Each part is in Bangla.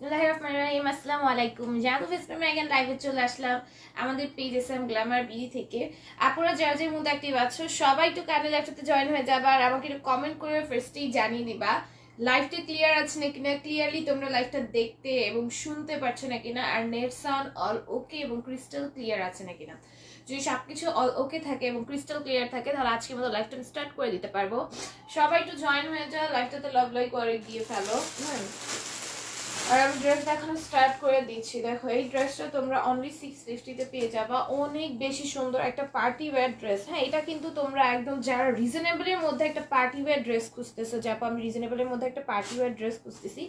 বিসমিল্লাহিররহমানিররহিম। আসসালামু আলাইকুম। জানুব ইসলাম এগেন লাইভে চলে আসলাম আমাদের পেজ এসএম গ্ল্যামার বিডি থেকে। আপনারা যারা যে মধ্যে অ্যাক্টিভ আছো সবাই একটু কাইন্ডলি লাইভটাতে জয়েন হয়ে যাবা আর আমাকে একটু কমেন্ট করে ফার্স্টেই জানিয়ে দিবা লাইভটা ক্লিয়ার আছে নাকি না, ক্লিয়ারলি তোমরা লাইভটা দেখতে এবং শুনতে পারছো নাকি না, আর নেট সাউন্ড অল ওকে এবং ক্রিস্টাল ক্লিয়ার আছে নাকি না। যদি সবকিছু অল ওকে থাকে এবং ক্রিস্টাল ক্লিয়ার থাকে তাহলে আজকের মতো লাইভটা স্টার্ট করে দিতে পারবো। সবাই একটু জয়েন হয়ে যাও, লাইভটাতে লাভ লাইক করে দিয়ে ফেলো। আর আমি ড্রেস দেখানো স্টার্ট করে দিচ্ছি। দেখো এই ড্রেসটা তোমরা অনলি 650 তে পেয়ে যাবা। অনেক বেশি সুন্দর একটা পার্টি ওয়্যার ড্রেস। হ্যাঁ, এটা কিন্তু তোমরা একদম যারা রিজনেবলের মধ্যে একটা পার্টি ওয়্যার ড্রেস খুঁজতেছো, যাবো আমি রিজনেবলের মধ্যে একটা পার্টি ওয়্যার ড্রেস খুঁজতেছি,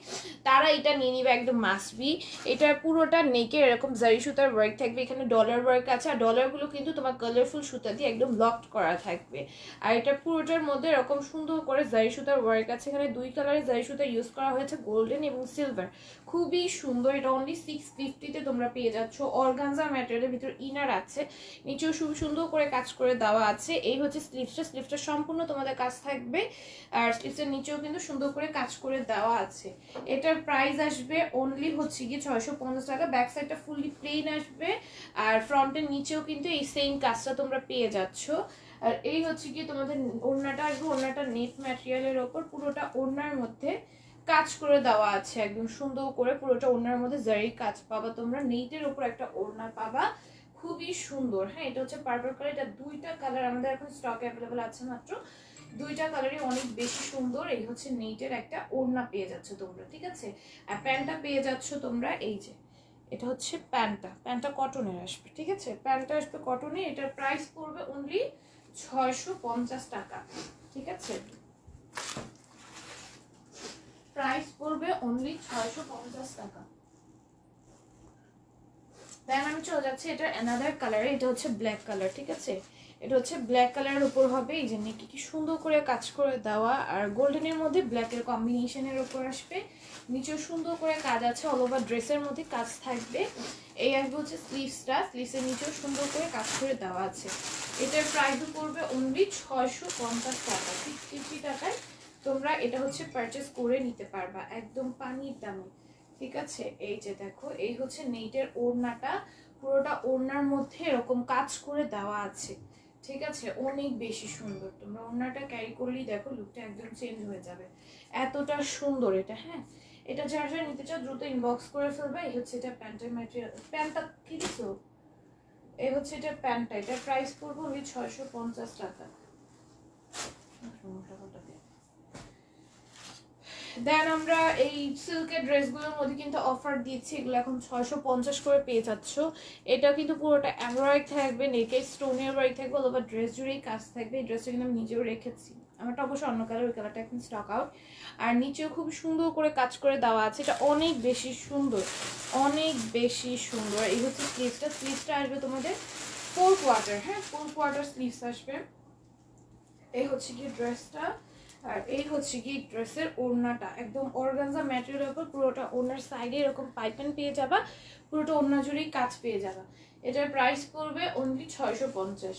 তারা এটা নিয়ে নিবে, একদম মাস্ট বি। এটার পুরোটা নেকে এরকম জারি সুতার ওয়ার্ক থাকবে, এখানে ডলার ওয়ার্ক আছে, আর ডলারগুলো কিন্তু তোমার কালারফুল সুতা দিয়ে একদম লকড করা থাকবে। আর এটা পুরোটার মধ্যে এরকম সুন্দর করে জারি সুতার ওয়ার্ক আছে, এখানে দুই কালারের জারি সুতা ইউজ করা হয়েছে, গোল্ডেন এবং সিলভার। খুবই সুন্দর। এটা অনলি 650 তে তোমরা পেয়ে যাচ্ছ। অর্গানজা ম্যাটেরিয়ালের ভিতর ইনার আছে, নিচেও খুব সুন্দর করে কাজ করে দেওয়া আছে। এই হচ্ছে স্লিভসটা সম্পূর্ণ তোমাদের কাজ থাকবে, আর স্লিভসের নিচেও কিন্তু সুন্দর করে কাজ করে দেওয়া আছে। এটার প্রাইস আসবে অনলি হচ্ছে গিয়ে 650 টাকা। ব্যাক সাইডটা ফুললি প্লেন আসবে, আর ফ্রন্টের নিচেও কিন্তু এই সেম কাজটা তোমরা পেয়ে যাচ্ছ। আর এই হচ্ছে গিয়ে তোমাদের ওড়নাটা আসবে, ওড়নাটা নেট ম্যাটেরিয়ালের ওপর পুরোটা ওড়নার মধ্যে কাজ করে দেওয়া আছে, একদম সুন্দর করে পুরোটা ওড়নার মধ্যে জারি কাজ পাবা তোমরা। নেটের উপর একটা ওড়না পাবা, খুবই সুন্দর। হ্যাঁ, এটা হচ্ছে পার্পল কালার। এটা দুইটা কালার আমাদের এখন স্টক অ্যাভেলেবল আছে, মাত্র দুইটা কালারই অনেক বেশি সুন্দর। এই হচ্ছে নেটের একটা ওড়না পেয়ে যাচ্ছ তোমরা, ঠিক আছে। আর প্যান্টটা পেয়ে যাচ্ছ তোমরা এই যে, এটা হচ্ছে প্যান্টটা কটনের আসবে, ঠিক আছে। প্যান্টটা আসবে কটনে। এটার প্রাইস পড়বে অনলি 650 টাকা, ঠিক আছে। প্রাইস পড়বে অনলি 650 টাকা। দেন আমি চলে যাচ্ছি এটা অ্যানাদার কালারে। এটা হচ্ছে ব্ল্যাক কালার, ঠিক আছে। এটা হচ্ছে ব্ল্যাক কালারের উপর হবে এই যে নেকি কি সুন্দর করে কাজ করে দেওয়া, আর গোল্ডেনের মধ্যে ব্ল্যাকের কম্বিনেশনের উপর আসবে। নিচেও সুন্দর করে কাজ আছে, অল ওভার ড্রেসের মধ্যে কাজ থাকবে। এই আসবে হচ্ছে স্লিভসের নিচেও সুন্দর করে কাজ করে দেওয়া আছে। এটার প্রাইসও পড়বে অনলি 650 টাকা। 650 টাকায় তোমরা এটা হচ্ছে পারচেস করে নিতে পারবা একদম পানির দামে, ঠিক আছে। এই যে দেখো, এই হচ্ছে নেটের ওড়নাটা, পুরোটা ওড়নার মধ্যে এরকম কাজ করে দেওয়া আছে, ঠিক আছে। অনেক বেশি সুন্দর। তোমরা ওড়নাটা ক্যারি করলেই দেখো লুকটা একদম চেঞ্জ হয়ে যাবে, এতটা সুন্দর এটা। হ্যাঁ, এটা যারা যারা নিতে চাও দ্রুত ইনবক্স করে ফেলবে। এই হচ্ছে এটা প্যান্টের ম্যাটেরিয়াল। প্যান্টটা কি দিছো? এই হচ্ছে এটা প্যান্টটা। এটার প্রাইস পড়বে ওই 650 টাকা। দেন আমরা এই সিল্কের ড্রেসগুলোর মধ্যে কিন্তু অফার দিচ্ছি, এগুলো এখন 650 করে পেয়ে যাচ্ছ। এটা কিন্তু পুরোটা এমব্রয়ডারি থাকবে, নেকে স্টোনের ওয়ার্ক থাকবে, অল ওভার ড্রেস জুড়েই কাজ থাকবে। এই ড্রেসটা কিন্তু আমি নিজেও রেখেছি, আমারটা অবশ্য অন্য কালার, ওই কালারটা এখন স্টক আউট। আর নিচেও খুব সুন্দর করে কাজ করে দেওয়া আছে। এটা অনেক বেশি সুন্দর, অনেক বেশি সুন্দর। এই হচ্ছে স্লিভসটা আসবে তোমাদের 4 কোয়ার্টার। হ্যাঁ, 4 কোয়ার্টার স্লিভস আসবে। এই হচ্ছে কি ড্রেসটা, আর এই হচ্ছে কি ড্রেসের ওড়নাটা, একদম অর্গানজা ম্যাটেরিয়ালের উপর পুরোটা ওড়নার সাইডে এরকম পাইপেন পেয়ে যাবা, পুরোটা ওড়না জুড়েই কাজ পেয়ে যাবা। এটার প্রাইস পড়বে অনলি 650।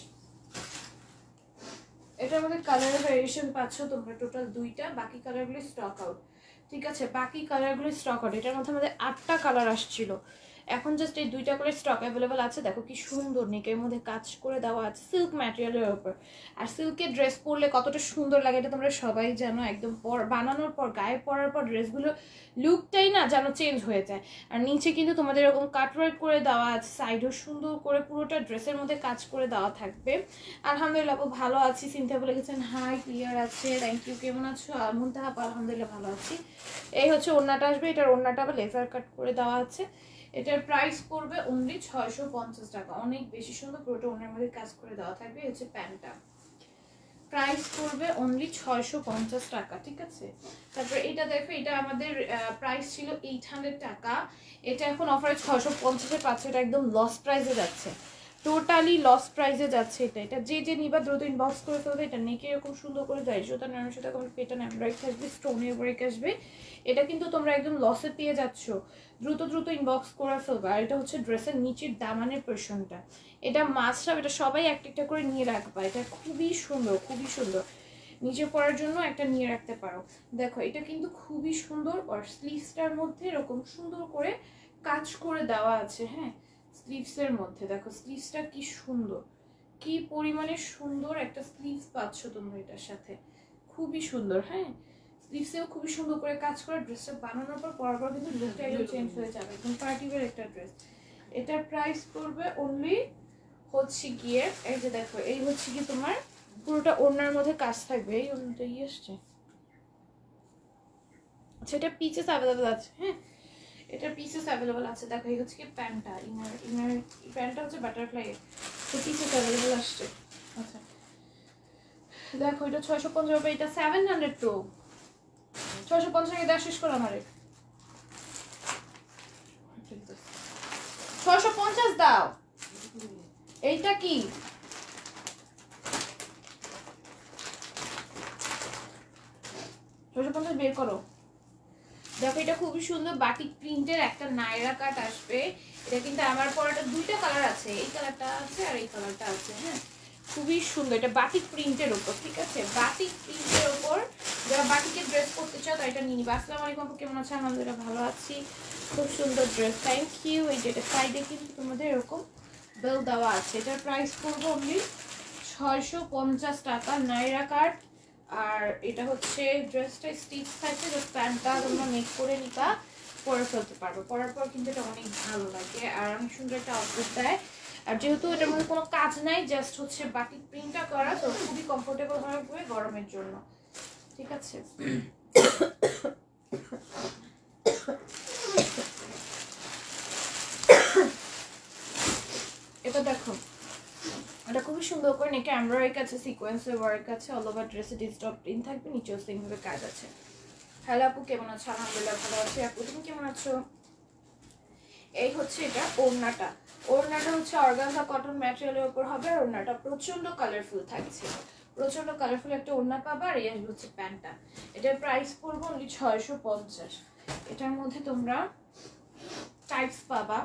এটার মধ্যে কালারের ভ্যারিয়েশন পাচ্ছ তোমরা টোটাল দুইটা, বাকি কালারগুলো স্টক আউট, ঠিক আছে। বাকি কালারগুলো স্টক আউট। এটার মধ্যে আমাদের 8টা কালার আসছিল, এখন জাস্ট এই দুইটা করে স্টক অ্যাভেলেবল আছে। দেখো কি সুন্দর নেকের মধ্যে কাজ করে দেওয়া আছে সিল্ক ম্যাটেরিয়ালের উপর। আর সিল্কের ড্রেস পরলে কতটা সুন্দর লাগে এটা তোমরা সবাই জানো। একদম বানানোর পর গায়ে পরার পর ড্রেসগুলো লুকটাই না যেন চেঞ্জ হয়ে যায়। আর নিচে কিন্তু তোমাদের এরকম কাটওয়ার্ক করে দেওয়া আছে, সাইডও সুন্দর করে পুরোটা ড্রেসের মধ্যে কাজ করে দেওয়া থাকবে। আলহামদুলিল্লাহ আপু ভালো আছি। সিনথিয়া বলে গেছেন হাই, ক্লিয়ার আছে, থ্যাংক ইউ। কেমন আছো? মুনতাহা আপু আলহামদুলিল্লাহ ভালো আছি। এই হচ্ছে ওড়নাটা আসবে, এটার ওড়নাটা আবার লেজার কাট করে দেওয়া আছে। এটার প্রাইস পড়বে অনলি 650 টাকা। অনেক বেশি সুন্দর, পুরোটা ওনার মধ্যে কাজ করে দেওয়া থাকবে। এই হচ্ছে প্যান্টটা, প্রাইস পড়বে অনলি 650 টাকা, ঠিক আছে। তারপরে এটা দেখো, এটা আমাদের প্রাইস ছিল 800 টাকা, এটা এখন অফারে 650-এ পাচ্ছে। এটা একদম লস প্রাইসে যাচ্ছে, টোটালি লস প্রাইসে যাচ্ছে। এটা যে নিবা দ্রুত ইনবক্স করে ফেলবে। এটা নেকে এরকম সুন্দর করে যায় সুতা, 900 টাকা পেটান এমব্রয়ডারি থাকবে, স্টোনের ওয়ার্ক আসবে। এটা কিন্তু তোমরা একদম লসে পেয়ে যাচ্ছ, দ্রুত ইনবক্স করে ফেলবে। আর এটা হচ্ছে ড্রেসের নিচের দামানের পোরশনটা, এটা মাস্ট হবে, এটা সবাই একটা একটা করে নিয়ে রাখবা। এটা খুবই সুন্দর, খুবই সুন্দর। নিচে পরার জন্য একটা নিয়ে রাখতে পারো। দেখো এটা কিন্তু খুবই সুন্দর, আর স্লিভসটার মধ্যে এরকম সুন্দর করে কাজ করে দেওয়া আছে। হ্যাঁ, স্লিভসের মধ্যে দেখো স্লিভসটা কি সুন্দর, কি পরিমাণে সুন্দর একটা স্লিভস পাচ্ছ তোমরা এটার সাথে, খুবই সুন্দর। হ্যাঁ, স্লিভসেও খুবই সুন্দর করে কাজ করে। ড্রেসটা বানানোর পর পরার পর কিন্তু ড্রেসটা একদম চেঞ্জ হয়ে যাবে, একদম পার্টি ওয়্যার একটা ড্রেস। এটার প্রাইস পড়বে অনলি হচ্ছে গিয়ে, এই যে দেখো এই হচ্ছে কি তোমার পুরোটা ওড়নার মধ্যে কাজ থাকবে। এই ওড়নাটা আসছে, আচ্ছা এটা পিসেস অ্যাভেলেবল আছে। হ্যাঁ, এটা পিসেস অ্যাভেলেবল আছে। দেখো এই হচ্ছে কি প্যান্টটা, ইনার প্যান্টটা হচ্ছে বাটারফ্লাই, তো পিসেস অ্যাভেলেবল আসছে। আচ্ছা দেখো এটা 650 রুপি, এটা 700 প্রো। 650 টাকা দেওয়া শেষ করো আমারে, 650 দাও। এইটা কি 650 বের করো। দেখো এটা খুবই সুন্দর বাটিক প্রিন্টের একটা নায়রা কাট আসবে। এটা কিন্তু আমার পরাটা দুইটা কালার আছে, এই কালারটা আছে আর এই কালারটা আছে। হ্যাঁ, খুবই সুন্দর, এটা বাটিক প্রিন্টের উপর। ঠিক আছে, বাটিক প্রিন্টের উপর যারা বাটিকের ড্রেস পরতে চাও তো এটা নিয়ে নিবা। আসসালামু আলাইকুম, কেমন আছো? আলহামদুলিল্লাহ ভালো আছি, খুব সুন্দর ড্রেস, থ্যাংক ইউ। এই যেটা সাইডে কিন্তু তোমাদের এরকম বেল দেওয়া আছে। এটার প্রাইস পড়বে অনলি 650 টাকা, নায়রা কাট। আর এটা হচ্ছে ড্রেসটা স্টিচ থাকছে, জাস্ট প্যান্টটা তোমরা মেক করে নিবা, পরে ফেলতে পারবো। পরার পর কিন্তু এটা অনেক ভালো লাগে আর অনেক সুন্দর একটা আউটফিট দেয়। আর যেহেতু এটার মধ্যে কোনো কাজ নাই, জাস্ট হচ্ছে বাটিক প্রিন্টটা করা, তো খুবই কমফোর্টেবল হবে গরমের জন্য। ঠিক আছে, এটা দেখো এটা খুবই সুন্দর করে নেকে এমব্রয়ডারি আছে, সিকোয়েন্সের ওয়ার্ক আছে, অল ওভার ড্রেসে ডিজিটাল প্রিন্ট থাকবে, নিচেও সেম ভাবে কাজ আছে। হ্যালো আপু, কেমন আছো? আলহামদুলিল্লাহ ভালো আছি। আপু তুমি কেমন আছো? এই হচ্ছে এটা ওড়নাটা। ওড়নাটা হচ্ছে অর্গানজা কটন ম্যাটেরিয়ালের উপর হবে, আর ওড়নাটা প্রচন্ড কালারফুল থাকছে, প্রচন্ড কালারফুল একটা ওড়না পাবা। আর এই আসবে হচ্ছে প্যান্টটা। এটার প্রাইস পড়বে অনলি 650। এটার মধ্যে তোমরা টাইপস পাবা,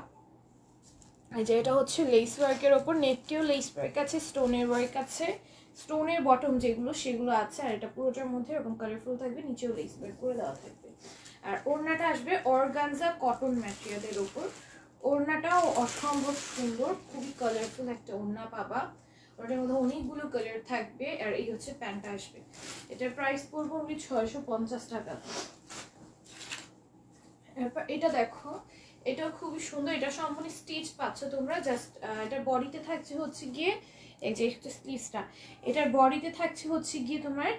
যে এটা হচ্ছে লেস ওয়ার্কের ওপর, নেকেও লেস ওয়ার্ক আছে, স্টোনের ওয়ার্ক আছে, স্টোনের বটম যেগুলো সেগুলো আছে। আর এটা পুরোটার মধ্যে এরকম কালারফুল থাকবে, নিচেও লেস ওয়ার্ক করে দেওয়া থাকবে। আর ওড়নাটা আসবে অর্গানজা কটন ম্যাটেরিয়ালের ওপর। ওড়নাটাও অসম্ভব সুন্দর, খুবই কালারফুল একটা ওড়না পাবা, ওটার মধ্যে অনেকগুলো কালার থাকবে। আর এই হচ্ছে প্যান্টটা আসবে। এটার প্রাইস পড়বে অনলি 650 টাকা। এরপর এটা দেখো, এটাও খুবই সুন্দর, এটা সম্পূর্ণ স্টিচ পাচ্ছ তোমরা। জাস্ট এটার বডিতে থাকছে হচ্ছে গিয়ে এই যে স্লিভসটা, এটার বডিতে থাকছে হচ্ছে গিয়ে তোমার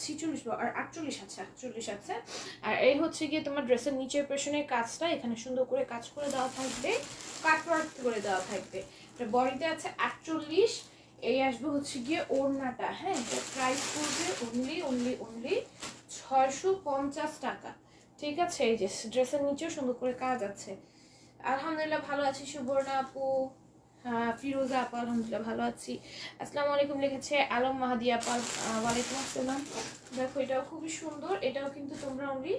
46 আর 48 আছে, 48 আছে। আর এই হচ্ছে গিয়ে তোমার ড্রেসের নিচের পেছনের কাজটা এখানে সুন্দর করে কাজ করে দেওয়া থাকবে, কাটওয়ার্ক করে দেওয়া থাকবে। এটা বডিতে আছে 48। এই আসবে হচ্ছে গিয়ে ওড়নাটা। হ্যাঁ, এটার প্রাইস পড়বে অনলি 650 টাকা। ঠিক আছে, এই যে ড্রেসের নিচেও সুন্দর করে কাজ আছে। আলহামদুলিল্লাহ ভালো আছি। সুবর্ণা আপু, হ্যাঁ ফিরোজা আপা, আলহামদুলিল্লাহ ভালো আছি। আসসালামু আলাইকুম লিখেছে আলম মাহাদি আপা, ওয়ালাইকুম আসসালাম। দেখো এটাও খুবই সুন্দর, এটাও কিন্তু তোমরা অনলি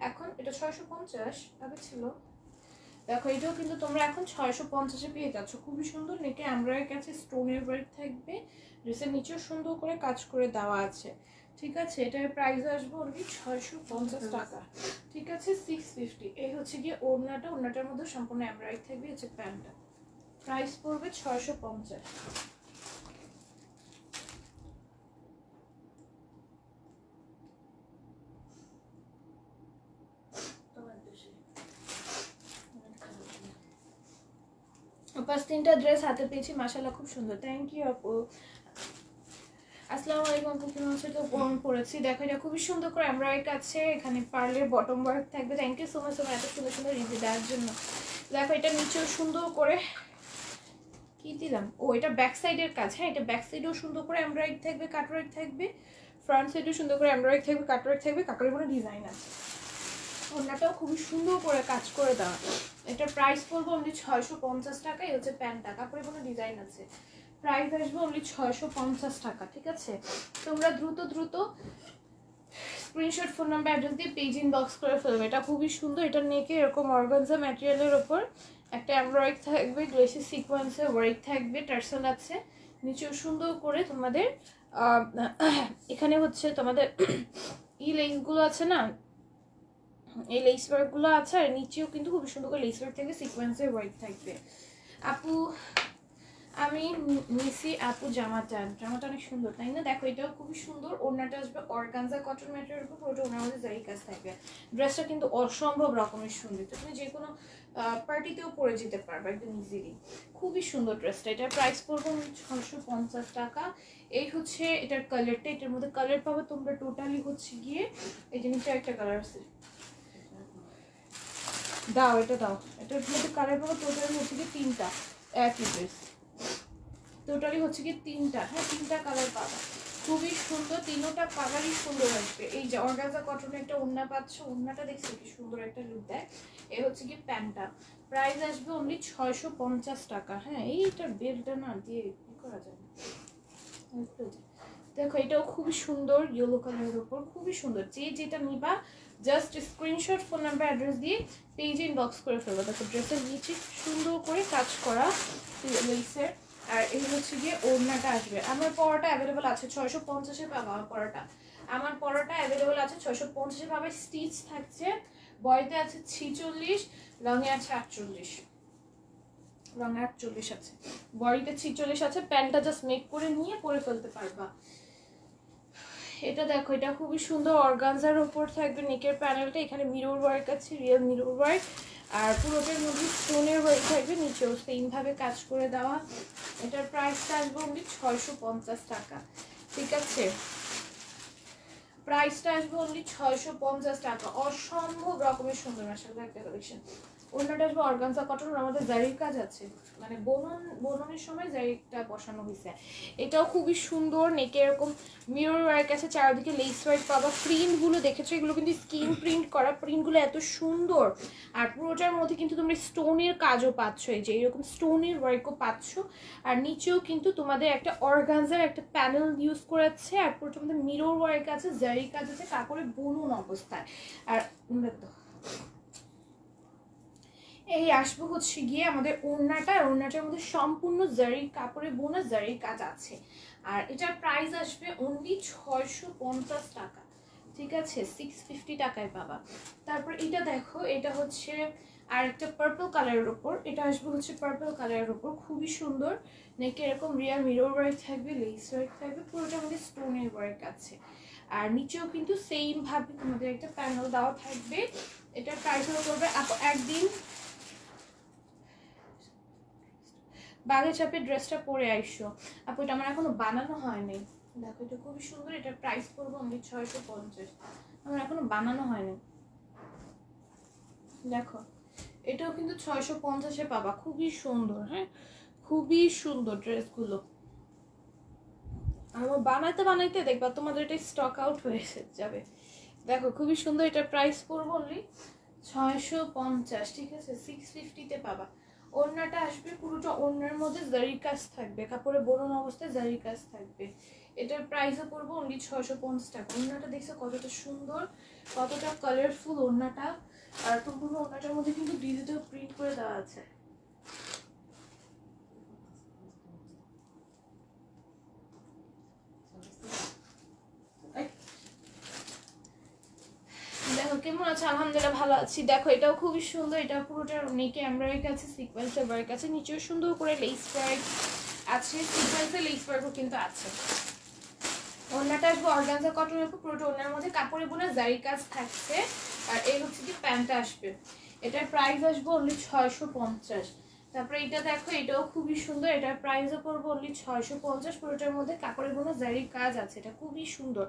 এখন এটা 650 আগে ছিল। দেখো এটাও কিন্তু তোমরা এখন 650-এ পেয়ে যাচ্ছ, খুবই সুন্দর। নেকে এমব্রয়ডারি কাছে স্টোনের ওয়ার্ক থাকবে, ড্রেসের নিচেও সুন্দর করে কাজ করে দেওয়া আছে। ঠিক আছে, এটার প্রাইস আসবে অনলি 650 টাকা। ঠিক আছে, 650। এই হচ্ছে গিয়ে ওড়নাটা, ওড়নাটার মধ্যে সম্পূর্ণ এমব্রয়ডারি থাকবে, হচ্ছে প্যান্টটা। প্রাইস পড়বে 650। পাঁচ তিনটা ড্রেস হাতে পেয়েছি, মাশাআল্লাহ খুব সুন্দর, থ্যাংক ইউ আপু। আসসালামু আলাইকুম আপু, কেমন আছো? তো গরম পড়েছি। দেখো এটা খুবই সুন্দর করে এমব্রয়ডারি আছে, এখানে পার্লের বটম ওয়ার্ক থাকবে। থ্যাংক ইউ সো মাচ তোমার এত সুন্দর সুন্দর রিভিউ দেওয়ার জন্য। দেখো এটা নিচেও সুন্দর করে কি দিলাম, ও এটা ব্যাক সাইডের কাজ। হ্যাঁ, এটা ব্যাক সাইডেও সুন্দর করে এমব্রয়ডারি থাকবে, কাটওয়ার্ক থাকবে, ফ্রন্ট সাইডেও সুন্দর করে এমব্রয়ডারি থাকবে, কাটওয়ার্ক থাকবে, কাকারের কোনো ডিজাইন আছে। ওড়নাটাও খুবই সুন্দর করে কাজ করে দেওয়া। এটার প্রাইস পড়বে অনলি 650 টাকা। এই হচ্ছে প্যান্টটা, কাপড়ে কোনো ডিজাইন আছে। প্রাইস আসবে অনলি 650 টাকা। ঠিক আছে, তোমরা দ্রুত স্ক্রিনশট, ফোন নাম্বার, অ্যাড্রেস দিয়ে পেজ ইনবক্স করে ফেলবে। এটা খুবই সুন্দর, এটা নেকে এরকম অর্গানজা ম্যাটেরিয়ালের ওপর একটা এমব্রয়ডারি থাকবে, গ্লেসি সিকোয়েন্সের ওয়ার্ক থাকবে, টার্সেল আছে, নিচেও সুন্দর করে তোমাদের এখানে হচ্ছে তোমাদের লেসগুলো আছে না, এই লেস ওয়ার্কগুলো আছে, আর নিচেও কিন্তু খুব সুন্দর করে লেস ওয়ার্ক থাকবে, সিকোয়েন্সের ওয়ার্ক থাকবে। আপু আমি নিসি আপু জামাটা অনেক সুন্দর তাই না? দেখো এটাও খুবই সুন্দর, ওড়নাটা আসবে অর্গানজা কটন ম্যাটেরিয়ালের উপর, পুরোটা ওনার মধ্যে জারি কাজ থাকবে। ড্রেসটা কিন্তু অসম্ভব রকমের সুন্দর, তো তুমি যে কোনো পার্টিতেও পরে যেতে পারবে একদম ইজিলি। খুবই সুন্দর ড্রেসটা। এটার প্রাইস পড়বে 650 টাকা। এই হচ্ছে এটার কালারটা, এটার মধ্যে কালার পাবে তোমরা টোটালি হচ্ছে গিয়ে এই জিনিসটা একটা কালার আছে, দাও এটা দাও, এটার মধ্যে কালার পাবে টোটালি হচ্ছে গিয়ে 3টা, একই ড্রেস টোটালি হচ্ছে কি 3টা, হ্যাঁ 3টা কালার পাবা। খুবই সুন্দর, 3টা কালারই সুন্দর আসবে। এই যে অর্গানজা কটনের একটা ওড়না পাচ্ছ, ওড়নাটা দেখছো কি সুন্দর একটা লুক দেয়। এই হচ্ছে কি প্যান্টটা, প্রাইস আসবে অনলি 650 টাকা। হ্যাঁ এইটার বেলটা না দিয়ে কি করা যায় না, দেখো এটাও খুবই সুন্দর, ইয়েলো কালারের উপর খুবই সুন্দর। যে যেটা নিবা just screenshot, phone number, address দিয়ে পেজে ইনবক্স করে ফেলবো। দেখো ড্রেসের নিচে সুন্দর করে কাজ করা লেসের, আর এই হচ্ছে গিয়ে ওড়নাটা আসবে। আমার পরাটা অ্যাভেলেবল আছে 650-এ পাবা। আমার পরাটা অ্যাভেলেবল আছে 650-এ পাবে। স্টিচ থাকছে, বয়তে আছে 46, লংয়ে আছে 48, রঙে 48 আছে, বডিতে 46 আছে। প্যান্টটা জাস্ট মেক করে নিয়ে পরে ফেলতে পারবা। এটা দেখো এটা খুবই সুন্দর, অর্গানজার উপর থাকবে নেকের প্যানেলটা, এখানে মিরর ওয়ার্ক আছে, রিয়েল মিরর ওয়ার্ক, আর পুরোটার মধ্যে স্টোনের ওয়ার্ক থাকবে, নিচেও সেম ভাবে কাজ করে দেওয়া। এটার প্রাইসটা আসবে অনলি 650 টাকা। ঠিক আছে, প্রাইসটা আসবে অনলি 650 টাকা। অসম্ভব রকমের সুন্দর মাশাআল্লাহ একটা কালেকশন। ওড়নাটা আসবে অর্গানজা কটন, আমাদের জারির কাজ আছে, মানে বোননের সময় জারিটা বসানো হয়েছে। এটাও খুবই সুন্দর, নেকে এরকম মিরর ওয়ার্ক আছে, চারদিকে লেস ওয়ার্ক পাবা। প্রিন্টগুলো দেখেছো, এগুলো কিন্তু স্কিন প্রিন্ট করা, প্রিন্টগুলো এত সুন্দর। আর পুরোটার মধ্যে কিন্তু তোমরা স্টোনের কাজও পাচ্ছ, এই যে এরকম স্টোনের ওয়ার্কও পাচ্ছ। আর নিচেও কিন্তু তোমাদের একটা অর্গানজার একটা প্যানেল ইউজ করেছে, আর পুরোটার মধ্যে মিরর ওয়ার্ক আছে, জারি কাজ আছে, কাপড়ে বুনন অবস্থায়। আর এই আসবো হচ্ছে গিয়ে আমাদের ওড়নাটা, ওড়নাটার মধ্যে সম্পূর্ণ জারির কাপড়ে বোনা জারির কাজ আছে। আর এটার প্রাইস আসবে অনলি 650 টাকা। ঠিক আছে, 650 টাকায় পাবা। তারপর এটা দেখো, এটা হচ্ছে আর একটা পার্পল কালারের উপর, এটা আসবে হচ্ছে পার্পল কালারের উপর, খুবই সুন্দর। নেকে এরকম রিয়াল মিরর ওয়ার্ক থাকবে, লেস ওয়ার্ক থাকবে, পুরোটার মধ্যে স্টোনের ওয়ার্ক আছে। আর নিচেও কিন্তু সেম ভাবে তোমাদের একটা প্যানেল দেওয়া থাকবে। এটার প্রাইস করবে একদিন বাঘে চাপে ড্রেসটা পরে আইসো আপু, এটা আমার এখনো বানানো হয়নি। দেখো এটা খুবই সুন্দর, এটার প্রাইস পড়বো অনলি 650, আমার এখনো বানানো হয়নি। দেখো এটাও কিন্তু 650-এ পাবা, খুবই সুন্দর। হ্যাঁ খুবই সুন্দর ড্রেসগুলো, আমার বানাইতে বানাইতে দেখবা তোমাদের এটা স্টক আউট হয়ে যাবে। দেখো খুবই সুন্দর, এটার প্রাইস পড়বো অনলি 650। ঠিক আছে, 650-তে পাবা। ওড়নাটা আসবে পুরোটা, ওড়নার মধ্যে জারি কাজ থাকবে, কাপড়ে বোরন অবস্থায় জারি কাজ থাকবে। এটার প্রাইসও পড়বো অনলি 650 টাকা। ওড়নাটা দেখছো কতটা সুন্দর, কতটা কালারফুল ওড়নাটা। আর সম্পূর্ণ ওড়নাটার মধ্যে কিন্তু ডিজিটাল প্রিন্ট করে দেওয়া আছে। দেখো কেমন আছে? আলহামদুলিল্লাহ ভালো আছি। দেখো এটাও খুবই সুন্দর, এটা পুরোটা নেকে এমব্রয়ডারি আছে, সিকোয়েন্সের ওয়ার্ক আছে, নিচেও সুন্দর করে লেস ওয়ার্ক আছে, সিকোয়েন্সের লেস ওয়ার্কও কিন্তু আছে। ওড়নাটা আসবে অর্গানজা কটনের উপর, পুরোটা ওড়নার মধ্যে কাপড়ে বোনা জারি কাজ থাকছে। আর এই হচ্ছে কি প্যান্টটা আসবে, এটার প্রাইস আসবে অনলি 650। তারপরে এটা দেখো, এটাও খুবই সুন্দর, এটার প্রাইসও পড়বে অনলি 650। পুরোটার মধ্যে কাপড়ে বোনা জারির কাজ আছে, এটা খুবই সুন্দর,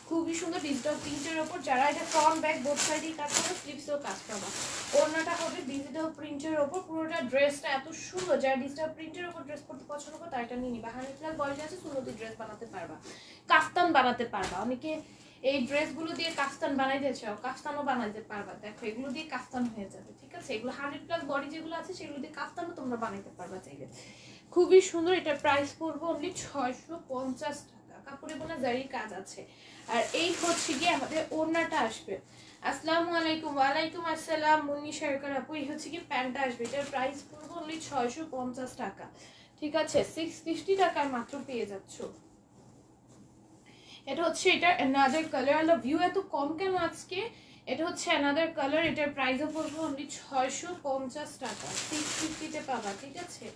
খুবই সুন্দর ডিজিটাল প্রিন্টের ওপর। যারা এটা ফ্রন্ট ব্যাক বোথ সাইডেই কাজ করবে, স্লিভসেও কাজ পাবা। ওড়নাটা হবে ডিজিটাল প্রিন্টের ওপর, পুরোটা ড্রেসটা এত সুন্দর। যারা ডিজিটাল প্রিন্টের ওপর ড্রেস করতে পছন্দ করে তারা এটা নিয়ে নিবা। 100+ বয়স আছে, সুন্দর ড্রেস বানাতে পারবা, কাফতান বানাতে পারবা। অনেকে এই ড্রেসগুলো দিয়ে কাফতান বানাইতে চাও, কাফতানও বানাইতে পারবা। দেখো এগুলো দিয়ে কাফতান হয়ে যাবে। ঠিক আছে, এগুলো 100+ বডি যেগুলো আছে সেগুলো দিয়ে কাফতানও তোমরা বানাইতে পারবা চাইলে। খুবই সুন্দর, এটার প্রাইস পড়বে অনলি 650 টাকা। কাপড়ে বোনা জারির কাজ আছে। আর এই হচ্ছে গিয়ে আমাদের ওড়নাটা আসবে। আসসালামু আলাইকুম। ওয়ালাইকুম আসসালাম মুন্নি সরকার আপু। এই হচ্ছে কি প্যান্টটা আসবে, এটার প্রাইস পড়বে অনলি 650 টাকা। ঠিক আছে 650 টাকায় মাত্র পেয়ে যাচ্ছ। এটা হচ্ছে এটা another colour. I love you, এত কম কেন আজকে? এটা হচ্ছে অ্যানাদার কালার, এটার প্রাইসও পড়বে অনলি 650 টাকা। 650 তে পাবা, ঠিক আছে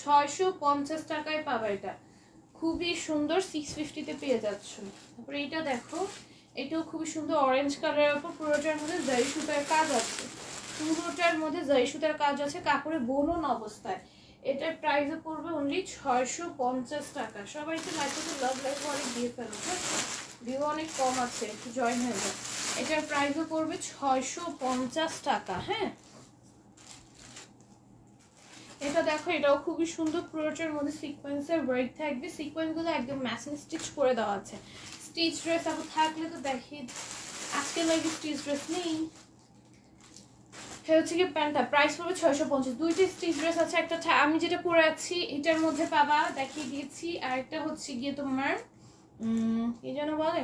650 টাকায় পাবা। এটা খুবই সুন্দর, 650 তে পেয়ে যাচ্ছ। তারপরে এটা দেখো, এটাও খুবই সুন্দর অরেঞ্জ কালারের উপর, পুরোটার মধ্যে জারি সুতার কাজ আছে, পুরোটার মধ্যে জারি সুতার কাজ আছে, কাপড়ে বোনন অবস্থায়। এটার প্রাইসও পড়বে অনলি 650 টাকা। সবাইকে লাইফে লাভ লাইফ অনেক দিয়ে ফেলো, ভিউ অনেক কম আছে, একটু জয়েন হয়ে যায়। এটার প্রাইসও পড়বে 650 টাকা। হ্যাঁ, এটা দেখো, এটাও খুবই সুন্দর, পুরোটার মধ্যে সিকোয়েন্সের ওয়ার্ক থাকবে, সিকোয়েন্সগুলো একদম ম্যাচিং স্টিচ করে দেওয়া আছে। স্টিচ ড্রেস আপু থাকলে তো দেখি, আজকে লাগে স্টিচ ড্রেস নেই। হচ্ছে কি প্যান্টটা প্রাইস পড়বে 650। দুইটা স্টিচ ড্রেস আছে, একটা আমি যেটা পরে আছি এটার মধ্যে পাবা, দেখিয়ে দিয়েছি। আর একটা হচ্ছে গিয়ে তোমার কি যেন বলে,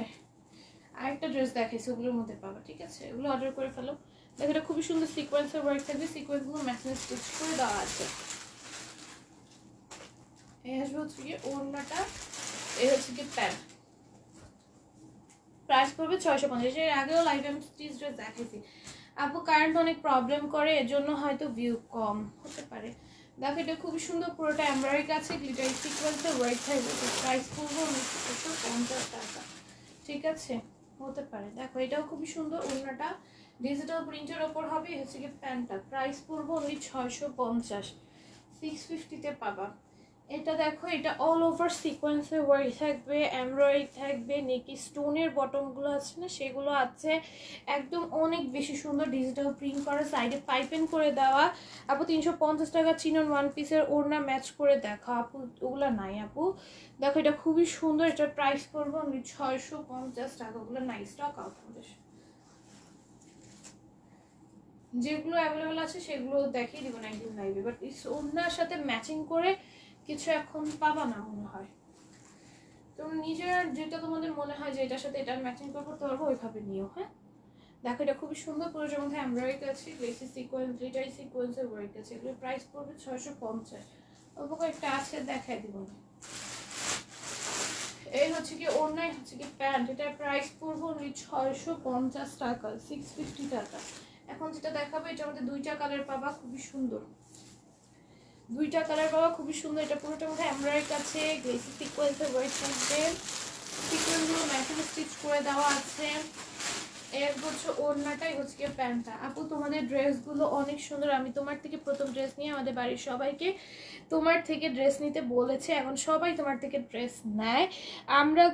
আরেকটা ড্রেস দেখাইছি, ওগুলোর মধ্যে পাবা, ঠিক আছে ওগুলো অর্ডার করে ফেলো। দেখো এটা খুবই সুন্দর সিকোয়েন্সের ওয়ার্ক থাকবে, সিকোয়েন্সগুলো ম্যাচিং স্টিচ করে দেওয়া আছে। এই আসবে হচ্ছে গিয়ে ওড়নাটা, এই হচ্ছে কি প্যান্ট, প্রাইস পড়বে 650। এর আগেও লাইভে আমি স্টিচ ড্রেস দেখাইছি। আপু কারেন্ট অনেক প্রবলেম করে, এর জন্য হয়তো ভিউ কম হতে পারে। দেখো এটা খুবই সুন্দর, পুরোটা এমব্রয়ডারি কাছে গ্লিটার সিকোয়েন্সের ওয়ার্ক থাকবে, প্রাইস পড়বে 650 টাকা, ঠিক আছে হতে পারে। দেখো এটাও খুবই সুন্দর, ওড়নাটা ডিজিটাল প্রিন্টের ওপর হবে, হচ্ছে কি প্যান্টটা প্রাইস পড়বে অনলি 650, 650 তে পাবা। এটা দেখো, এটা অল ওভার সিকোয়েন্সের ওয়ার্ক থাকবে, এমব্রয়ডারি থাকবে, নেকি স্টোনের বটমগুলো আছে না সেগুলো আছে, একদম অনেক বেশি সুন্দর, ডিজিটাল প্রিন্ট করা, সাইডে পাইপেন করে দেওয়া। আপু 350 টাকা চিনন ওয়ান পিসের ওড়না ম্যাচ করে দেখো আপু, ওগুলো নাই আপু। দেখো এটা খুবই সুন্দর, এটার প্রাইস পড়বে অনলি 650 টাকা। ওগুলো নাই, স্টক আউট আমাদের। যেগুলো অ্যাভেলেবেল আছে সেগুলো দেখিয়ে দিব না একদিন লাইভে, বাট ওড়নার সাথে ম্যাচিং করে কিছু এখন পাবা না মনে হয়। তোমরা নিজের যেটা তোমাদের মনে হয় যে এটার সাথে এটা ম্যাচিং করতে পারবো ওইভাবে নিও। হ্যাঁ, দেখো এটা খুবই সুন্দর, পুরোটার মধ্যে এমব্রয়ডারি আছে, গ্লেসি সিকোয়েন্স, গ্লিটারি সিকোয়েন্সের ওয়ার্ক আছে। এগুলোর প্রাইস পড়বে 650। অল্প কয়েকটা আছে, দেখাই দিব না। এই হচ্ছে কি ওড়নাই, হচ্ছে কি প্যান্ট, এটার প্রাইস পড়বে অনলি 650 টাকা, 650 টাকা। এখন যেটা দেখাবো এটার মধ্যে দুইটা কালার পাবা, খুবই সুন্দর দুইটা কালার পাবা, খুবই সুন্দর। এটা পুরোটার মধ্যে এমব্রয়ডারি আছে, গ্লেসি সিকোয়েন্সের ওয়ার্ক থাকবে, সিকোয়েন্সগুলো ম্যাচিং স্টিচ করে দেওয়া আছে। এর হচ্ছে ওড়নাটাই হচ্ছে কি প্যান্টটা। আপু তোমাদের ড্রেসগুলো অনেক সুন্দর, আমি তোমার থেকে প্রথম ড্রেস নিয়ে আমাদের বাড়ির সবাইকে তোমার থেকে ড্রেস নিতে বলেছে, এখন সবাই তোমার থেকে ড্রেস নেয়। আমরা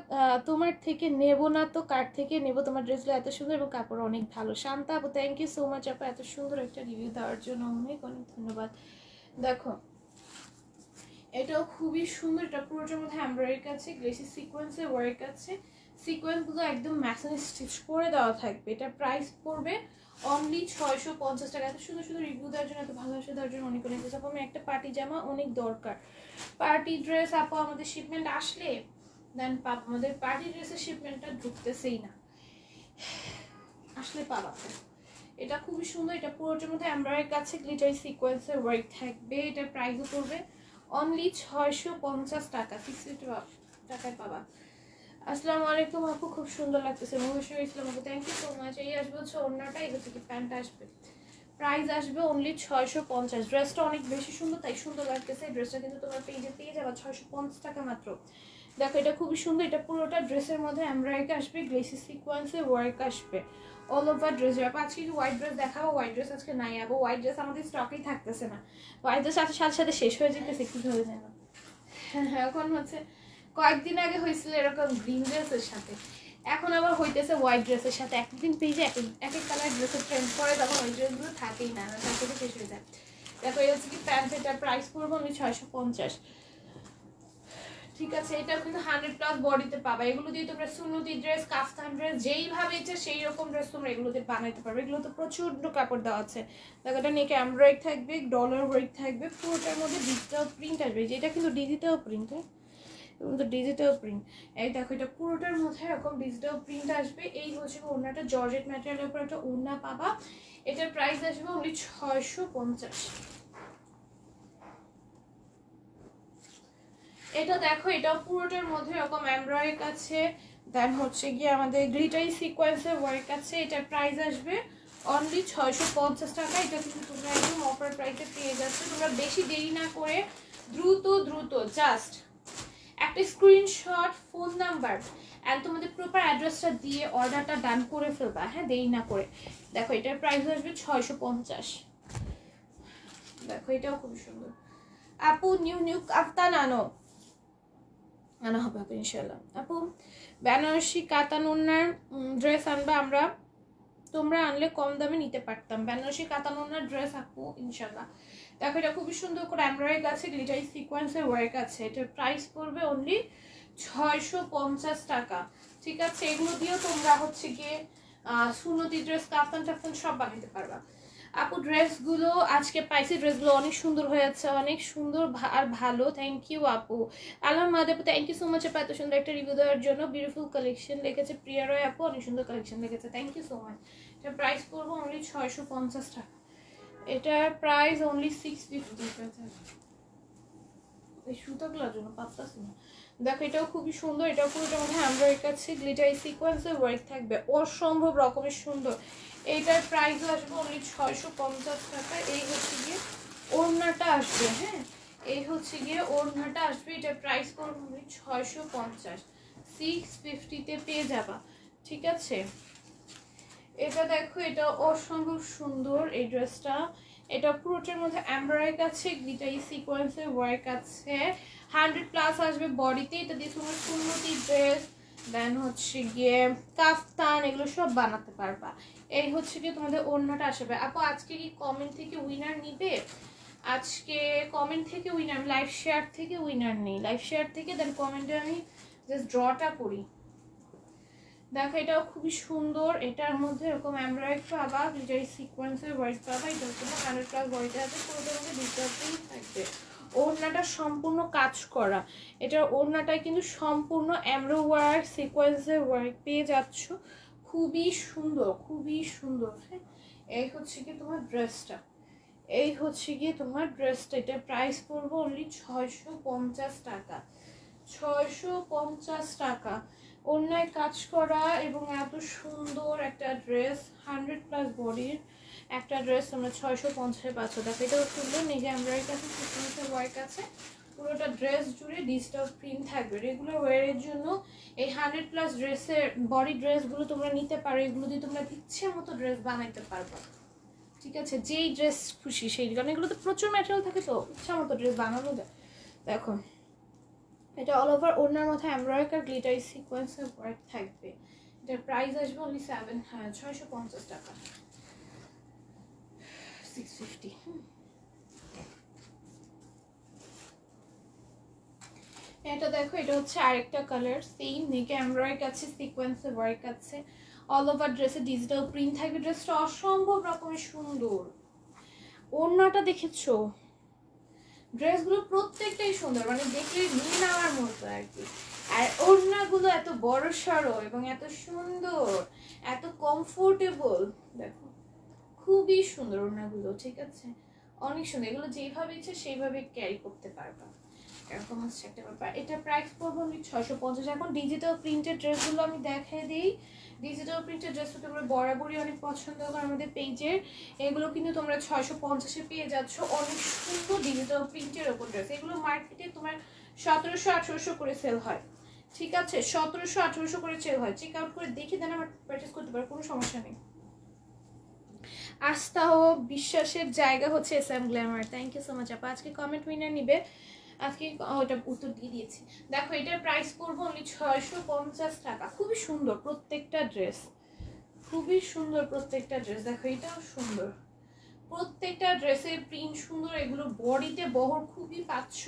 তোমার থেকে নেব না তো কার থেকে নেব? তোমার ড্রেসগুলো এত সুন্দর এবং কাপড় অনেক ভালো। শান্তা আপু থ্যাংক ইউ সো মাচ আপু, এত সুন্দর একটা রিভিউ দেওয়ার জন্য অনেক অনেক ধন্যবাদ। দেখো এটাও খুবই সুন্দর, এটা পুরোটার মধ্যে এমব্রয়ডারি আছে, গ্লেসি সিকোয়েন্সের ওয়ার্ক আছে, সিকোয়েন্সগুলো একদম ম্যাচিং স্টিচ করে দেওয়া থাকবে। এটা প্রাইস পড়বে অনলি 650 টাকা। এত সুন্দর সুন্দর রিভিউ দেওয়ার জন্য, এত ভালোবাসা দেওয়ার জন্য অনেক অনেক আপু। আমি একটা পার্টি জামা অনেক দরকার, পার্টি ড্রেস আপু আমাদের শিপমেন্ট আসলে দেন পাবো। আমাদের পার্টি ড্রেসের শিপমেন্টটা ঢুকতেছেই না, আসলে পাবা। এটা খুবই সুন্দর, এটা পুরোটার মধ্যে এমব্রয়ডারি কাছে গ্লিটারি সিকোয়েন্সের ওয়ার্ক থাকবে। এটার প্রাইসও পড়বে অনলি 650 টাকা, 60 টাকায় পাবা। আসসালামু আলাইকুম আপু, খুব সুন্দর লাগতেছে মহেশ্বর ইসলাম আপু, থ্যাংক ইউ সো মাচ। এই আসবে হচ্ছে ওড়নাটা, এই হচ্ছে কি প্যান্ট আসবে, প্রাইস আসবে অনলি 650। ড্রেসটা অনেক বেশি সুন্দর, তাই সুন্দর লাগতেছে। এই ড্রেসটা কিন্তু তোমার পেজে পেয়ে যাবে 650 টাকা মাত্র। দেখো এটা খুবই সুন্দর, এটা পুরোটা ড্রেসের মধ্যে এমব্রয়ডারি আসবে, গ্লেসি সিকোয়েন্সের ওয়ার্ক আসবে অল ওভার ড্রেস। আপু আজকে কি হোয়াইট ড্রেস দেখাবো? হোয়াইট ড্রেস আজকে নাই আপু, হোয়াইট ড্রেস আমাদের স্টকেই থাকতেছে না, হোয়াইট ড্রেস সাথে সাথে শেষ হয়ে যেতেছে, কি হয়ে যায় না। এখন হচ্ছে কয়েকদিন আগে হয়েছিল এরকম গ্রিন ড্রেসের সাথে, এখন আবার হইতেছে হোয়াইট ড্রেসের সাথে। একদিন পেজে এক এক কালার ড্রেসের ট্রেন্ড করে, তখন ওই ড্রেসগুলো থাকেই না, তার থেকে শেষ হয়ে যায়। দেখো এই হচ্ছে কি প্যান্ট, এটার প্রাইস পড়বো অনলি 650। ঠিক আছে, এটা কিন্তু 100+ বডিতে পাবা। এগুলো দিয়ে তোমরা সুন্নতি ড্রেস, কাফতান ড্রেস, যেইভাবে ইচ্ছে সেই রকম ড্রেস তোমরা এগুলোতে বানাইতে পারবে। এগুলো তো প্রচন্ড কাপড় দেওয়া আছে। দেখো এটা নেকে এমব্রয়ডারি থাকবে, ডলার ওয়ার্ক থাকবে, পুরোটার মধ্যে ডিজিটাল প্রিন্ট আসবে, যেটা কিন্তু ডিজিটাল প্রিন্ট, হ্যাঁ কিন্তু ডিজিটাল প্রিন্ট। এই দেখো এটা পুরোটার মধ্যে এরকম ডিজিটাল প্রিন্ট আসবে। এই হচ্ছে ওড়নাটা, জর্জেট ম্যাটেরিয়ালের উপর একটা ওড়না পাবা। এটার প্রাইস আসবে অনলি 650। এটা দেখো, এটা পুরোটার মধ্যে এরকম এমব্রয়ডারি আছে, দেন হচ্ছে গিয়ে আমাদের গ্লিটারি সিকোয়েন্সের ওয়ার্ক আছে। এটার প্রাইস আসবে অনলি 650 টাকা। এটা কিন্তু তোমরা একদম অফার প্রাইসে পেয়ে যাচ্ছ। তোমরা বেশি দেরি না করে দ্রুত দ্রুত জাস্ট একটা স্ক্রিনশট, ফোন নাম্বার অ্যান্ড তোমাদের প্রপার অ্যাড্রেসটা দিয়ে অর্ডারটা ডান করে ফেলবা, হ্যাঁ, দেরি না করে। দেখো এটার প্রাইস আসবে 650। দেখো এটাও খুব সুন্দর। আপু নিউ নিউ কাফতান আনা হবে আপু ইনশাল্লাহ। আপু বেনারসি কাতান ওড়নার ড্রেস আনবা, আমরা তোমরা আনলে কম দামে নিতে পারতাম। বেনারসি কাতান ওড়নার ড্রেস আপু ইনশাল্লাহ। দেখো এটা খুবই সুন্দর করে এমব্রয়ডারি আছে, গ্লিটারি সিকোয়েন্সের ওয়ার্ক আছে। এটার প্রাইস পড়বে অনলি 650 টাকা। ঠিক আছে, এগুলো দিয়েও তোমরা হচ্ছে গিয়ে সুন্নতি ড্রেস, কাফতান টাফতান সব বানাতে পারবা। আপু ড্রেসগুলো আজকে পাইছি, ড্রেসগুলো অনেক সুন্দর হয়েছে, অনেক সুন্দর আর ভালো। থ্যাংক ইউ আপু। আলহামদুলিল্লাহ আপু, থ্যাংক ইউ সো মাচ আপু এত সুন্দর একটা রিভিউ দেওয়ার জন্য। বিউটিফুল কালেকশন লিখেছে প্রিয়া রয় আপু, অনেক সুন্দর কালেকশন লিখেছে, থ্যাংক ইউ সো মাচ। এটার প্রাইস পড়বো অনলি 650 টাকা। এটার প্রাইস অনলি 650। এই সুতাগুলোর জন্য পাততাছি না। দেখো এটাও খুবই সুন্দর, এটাও পুরোটার মধ্যে এমব্রয়ডারি কাছে, গ্লিটারি সিকোয়েন্সের ওয়ার্ক থাকবে, অসম্ভব রকমের সুন্দর। এইটার প্রাইস আসবে অনলি 650 টাকা। এই হচ্ছে গিয়ে ওড়নাটা আসবে, হ্যাঁ, এই হচ্ছে গিয়ে ওড়নাটা আসবে। এটার প্রাইস পড়বে অনলি 650, 650-তে পেয়ে যাবা। ঠিক আছে, এটা দেখো, এটা অসম্ভব সুন্দর এই ড্রেসটা। এটা পুরোটার মধ্যে এমব্রয়ডারি আছে, গ্লিটারি সিকোয়েন্সের ওয়ার্ক আছে, 100+ আসবে বডিতে। এটা দিয়ে তোমার সুন্নতি ড্রেস, দেন হচ্ছে গিয়ে কাফতান, এগুলো সব বানাতে পারবা। এই হচ্ছে গিয়ে তোমাদের ওড়নাটা আসবে। আপু আজকে কি কমেন্ট থেকে উইনার নিবে? আজকে কমেন্ট থেকে উইনার, লাইভ শেয়ার থেকে উইনার নেই। লাইভ শেয়ার থেকে দেন কমেন্টে আমি জাস্ট ড্রটা করি। দেখো এটাও খুবই সুন্দর, এটার মধ্যে এরকম এমব্রয়ডারি পাবা, গ্লিটারি সিকোয়েন্সের ওয়ার্ক পাবা। এটা হচ্ছে 100+ বডিতে আছে, পুরোটার মধ্যে ডিজিটাল থাকবে। ওড়নাটা সম্পূর্ণ কাজ করা, এটার ওড়নাটায় কিন্তু সম্পূর্ণ এমব্রয়ডারি সিকোয়েন্সের ওয়ার্ক পেয়ে যাচ্ছ। খুবই সুন্দর, খুবই সুন্দর। হ্যাঁ, এই হচ্ছে কি তোমার ড্রেসটা, এই হচ্ছে গিয়ে তোমার ড্রেসটা। এটার প্রাইস পড়বো অনলি 650 টাকা। 650 টাকা। অন্যায় কাজ করা এবং এত সুন্দর একটা ড্রেস, 100+ বডির একটা ড্রেস তোমরা 650-এ পাচ্ছ। দেখো এটাও সুন্দর, নিজে এমব্রয়ডারি কাছে, সিকোয়েন্সের ওয়ার্ক আছে, পুরোটা ড্রেস জুড়ে ডিজিটাল প্রিন্ট থাকবে। রেগুলার ওয়ারের জন্য এই 100+ ড্রেসের বডি ড্রেসগুলো তোমরা নিতে পারো। এগুলো দিয়ে তোমরা ইচ্ছে মতো ড্রেস বানাইতে পারবা। ঠিক আছে, যেই ড্রেস খুশি সেই, কারণ এগুলোতে প্রচুর ম্যাটেরিয়াল থাকে, তো ইচ্ছা মতো ড্রেস বানানো যায়। দেখো এটা অল ওভার ওড়নার মধ্যে এমব্রয়ডারি আর গ্লিটারি সিকোয়েন্সের ওয়ার্ক থাকবে। এটার প্রাইস আসবে অনলি 650 টাকা, 650। এটা দেখো, এটা হচ্ছে আরেকটা কালার, সেম নেকে এমব্রয়ডারি আছে, সিকোয়েন্সের ওয়ার্ক আছে, অল ওভার ড্রেসে ডিজিটাল প্রিন্ট থাকবে। ড্রেসটা অসম্ভব রকমের সুন্দর। ওড়নাটা দেখেছো? ড্রেসগুলো প্রত্যেকটাই সুন্দর, মানে দেখলে নিয়ে নেওয়ার মতো আর কি। আর ওড়নাগুলো এত বড় সড়ো এবং এত সুন্দর, এত কমফোর্টেবল। দেখো খুবই সুন্দর ওড়নাগুলো, ঠিক আছে, অনেক সুন্দর। এগুলো যেভাবে ইচ্ছে সেইভাবে ক্যারি করতে পারবা, এরকম হচ্ছে একটা ব্যাপার। এটা প্রাইস পড়বে অনলি 650। এখন ডিজিটাল প্রিন্টেড ড্রেসগুলো আমি দেখাই দিই। ডিজিটাল প্রিন্টেড ড্রেসটা তোমরা বরাবরই অনেক পছন্দ করো আমাদের পেজের। এগুলো কিন্তু তোমরা 650-এ পেয়ে যাচ্ছ, অনেক সুন্দর ডিজিটাল প্রিন্টের ওপর ড্রেস। এগুলো মার্কেটে তোমার 1700-1800 করে সেল হয়। ঠিক আছে, 1700-1800 করে সেল হয়। চেক আউট করে দেখে দেন, আমার পারচেস করতে পারো, কোনো সমস্যা নেই। আস্থা ও বিশ্বাসের জায়গা হচ্ছে SM glamour. Thank you so much আপা। আজকে কমেন্ট উইনার নিবে, আজকে ওটা উত্তর দিয়ে দিয়েছি। দেখো এটার প্রাইস পড়বো অনলি 650 টাকা। খুবই সুন্দর প্রত্যেকটা ড্রেস, খুবই সুন্দর প্রত্যেকটা ড্রেস। দেখো এটাও সুন্দর, প্রত্যেকটা ড্রেসের প্রিন্ট সুন্দর। এগুলো বডিতে বহর খুবই পাচ্ছ,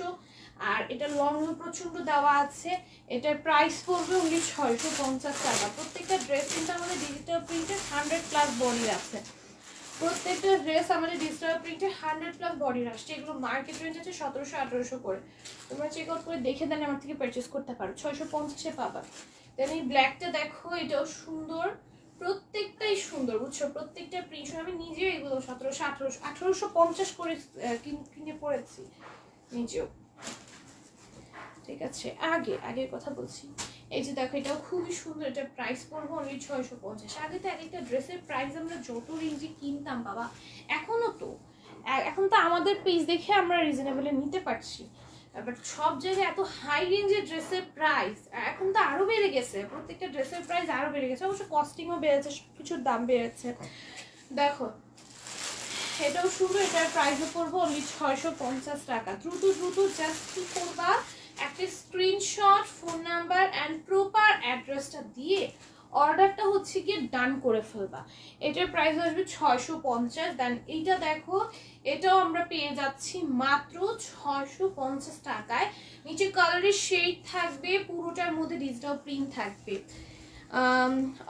আর এটা লং প্রচন্ড দেওয়া আছে। এটার প্রাইস পড়বে অনলি 650 টাকা। প্রত্যেকটা ড্রেস কিন্তু আমাদের ডিজিটাল প্রিন্টের 100+ বডি আছে। প্রত্যেকটা ড্রেস আমাদের ডিজিটাল প্রিন্টে 100+ বডির আসছে। এগুলো মার্কেট রেঞ্জ আছে 1700-1800 করে। তোমরা চেক আউট করে দেখে দেন, আমার থেকে পারচেস করতে পারো, 650-এ পাবা। দেন এই ব্ল্যাকটা দেখো, এটাও সুন্দর, প্রত্যেকটাই সুন্দর, বুঝছো, প্রত্যেকটা প্রিন্ট। আমি নিজেও এগুলো 1700-1850 করে কিনে পড়েছি নিজেও। ঠিক আছে, আগে কথা বলছি। এই যে দেখো এটাও খুবই সুন্দর, এটা প্রাইস পড়বে অনলি 650। আগে তো এক একটা ড্রেসের প্রাইস আমরা যত রেঞ্জে কিনতাম বাবা, এখন তো আমাদের পেজ দেখে আমরা রিজনেবলে নিতে পারছি, বাট সব জায়গায় এত হাই রেঞ্জের ড্রেসের প্রাইস এখন তো আরো বেড়ে গেছে, প্রত্যেকটা ড্রেসের প্রাইস আরো বেড়ে গেছে, অবশ্য কস্টিংও বেড়েছে, সবকিছুর দাম বেড়েছে। দেখো এটাও সুন্দর, এটার প্রাইসও পড়বো অনলি 650 টাকা। দ্রুত জাস্ট কি করবা, একটা screenshot, phone number and proper অ্যাড্রেসটা দিয়ে অর্ডারটা হচ্ছে গিয়ে ডান করে ফেলবা। এটার প্রাইস আসবে 650। দেন এইটা দেখো, এটাও আমরা পেয়ে যাচ্ছি মাত্র 650 টাকায়। নিচে কালারের শেড থাকবে, পুরোটার মধ্যে ডিজিটাল প্রিন্ট থাকবে।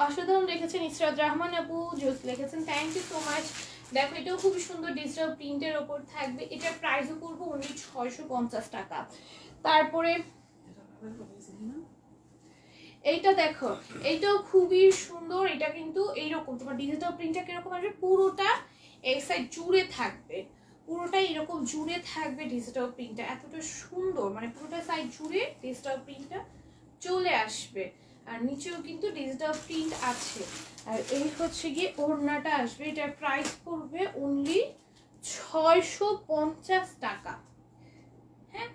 অসাধারণ লিখেছেন ইসরাত রহমান আপু, জোস লিখেছেন, থ্যাংক ইউ সো মাচ। দেখো এটাও খুবই সুন্দর ডিজিটাল প্রিন্টের ওপর থাকবে, এটার প্রাইসও করবো অনলি 650 টাকা। তারপরে এইটা দেখো, এইটাও খুবই সুন্দর, এটা কিন্তু এইরকম তোমার ডিজিটাল প্রিন্টটা কিরকম আসবে, পুরোটা এই সাইড জুড়ে থাকবে, পুরোটা এরকম জুড়ে থাকবে ডিজিটাল প্রিন্টটা, এতটা সুন্দর, মানে পুরোটা সাইড জুড়ে ডিজিটাল প্রিন্টটা চলে আসবে। আর নিচেও কিন্তু ডিজিটাল প্রিন্ট আছে। আর এই হচ্ছে গিয়ে ওড়নাটা আসবে, এটার প্রাইস পড়বে অনলি 650 টাকা। হ্যাঁ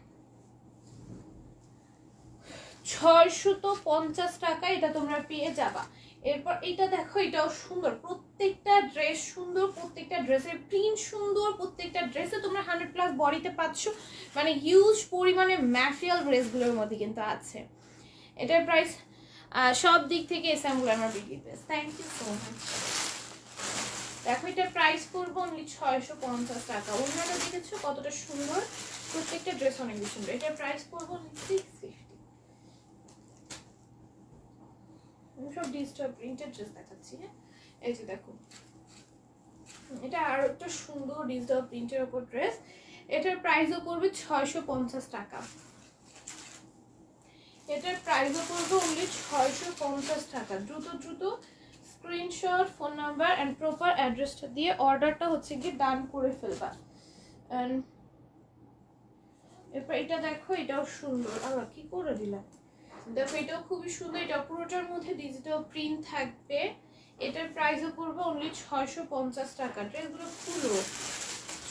650 টাকা এটা তোমরা পেয়ে যাবা। এরপর এটা দেখো, এটাও সুন্দর, প্রত্যেকটা ড্রেস সুন্দর, প্রত্যেকটা ড্রেসের প্রিন্ট সুন্দর, প্রত্যেকটা ড্রেসে তোমরা 100+ বডিতে পাচ্ছ, মানে হিউজ পরিমাণে ম্যাটেরিয়াল ড্রেসগুলোর মধ্যে কিন্তু আছে। এটার প্রাইস সব দিক থেকে SM glamour beauty best, thank you so much. দেখো এটার প্রাইস পড়বে অনলি 650 টাকা। ওড়নাটা দেখেছো কতটা সুন্দর, প্রত্যেকটা ড্রেস অনেক বেশি সুন্দর। এটার প্রাইস পড়বে অনলি 650। সব ডিজিটাল প্রিন্টেড ড্রেস দেখাচ্ছি। হ্যাঁ এই যে দেখো, এটা আরো একটা সুন্দর ডিজিটাল প্রিন্টের উপর ড্রেস, এটার প্রাইসও পড়বে 650 টাকা। এটার প্রাইসও পড়বে অনলি 650 টাকা। দ্রুত screenshot, phone number and proper অ্যাড্রেসটা দিয়ে অর্ডারটা হচ্ছে গিয়ে ডান করে ফেলবা। এন্ড এরপর এটা দেখো, এটাও সুন্দর, আবার কি করে দিলাম, দেখো এটাও খুবই সুন্দর, এটা পুরোটার মধ্যে ডিজিটাল প্রিন্ট থাকবে। এটার প্রাইসও পড়বে অনলি 650 টাকা। ড্রেসগুলো খুলো,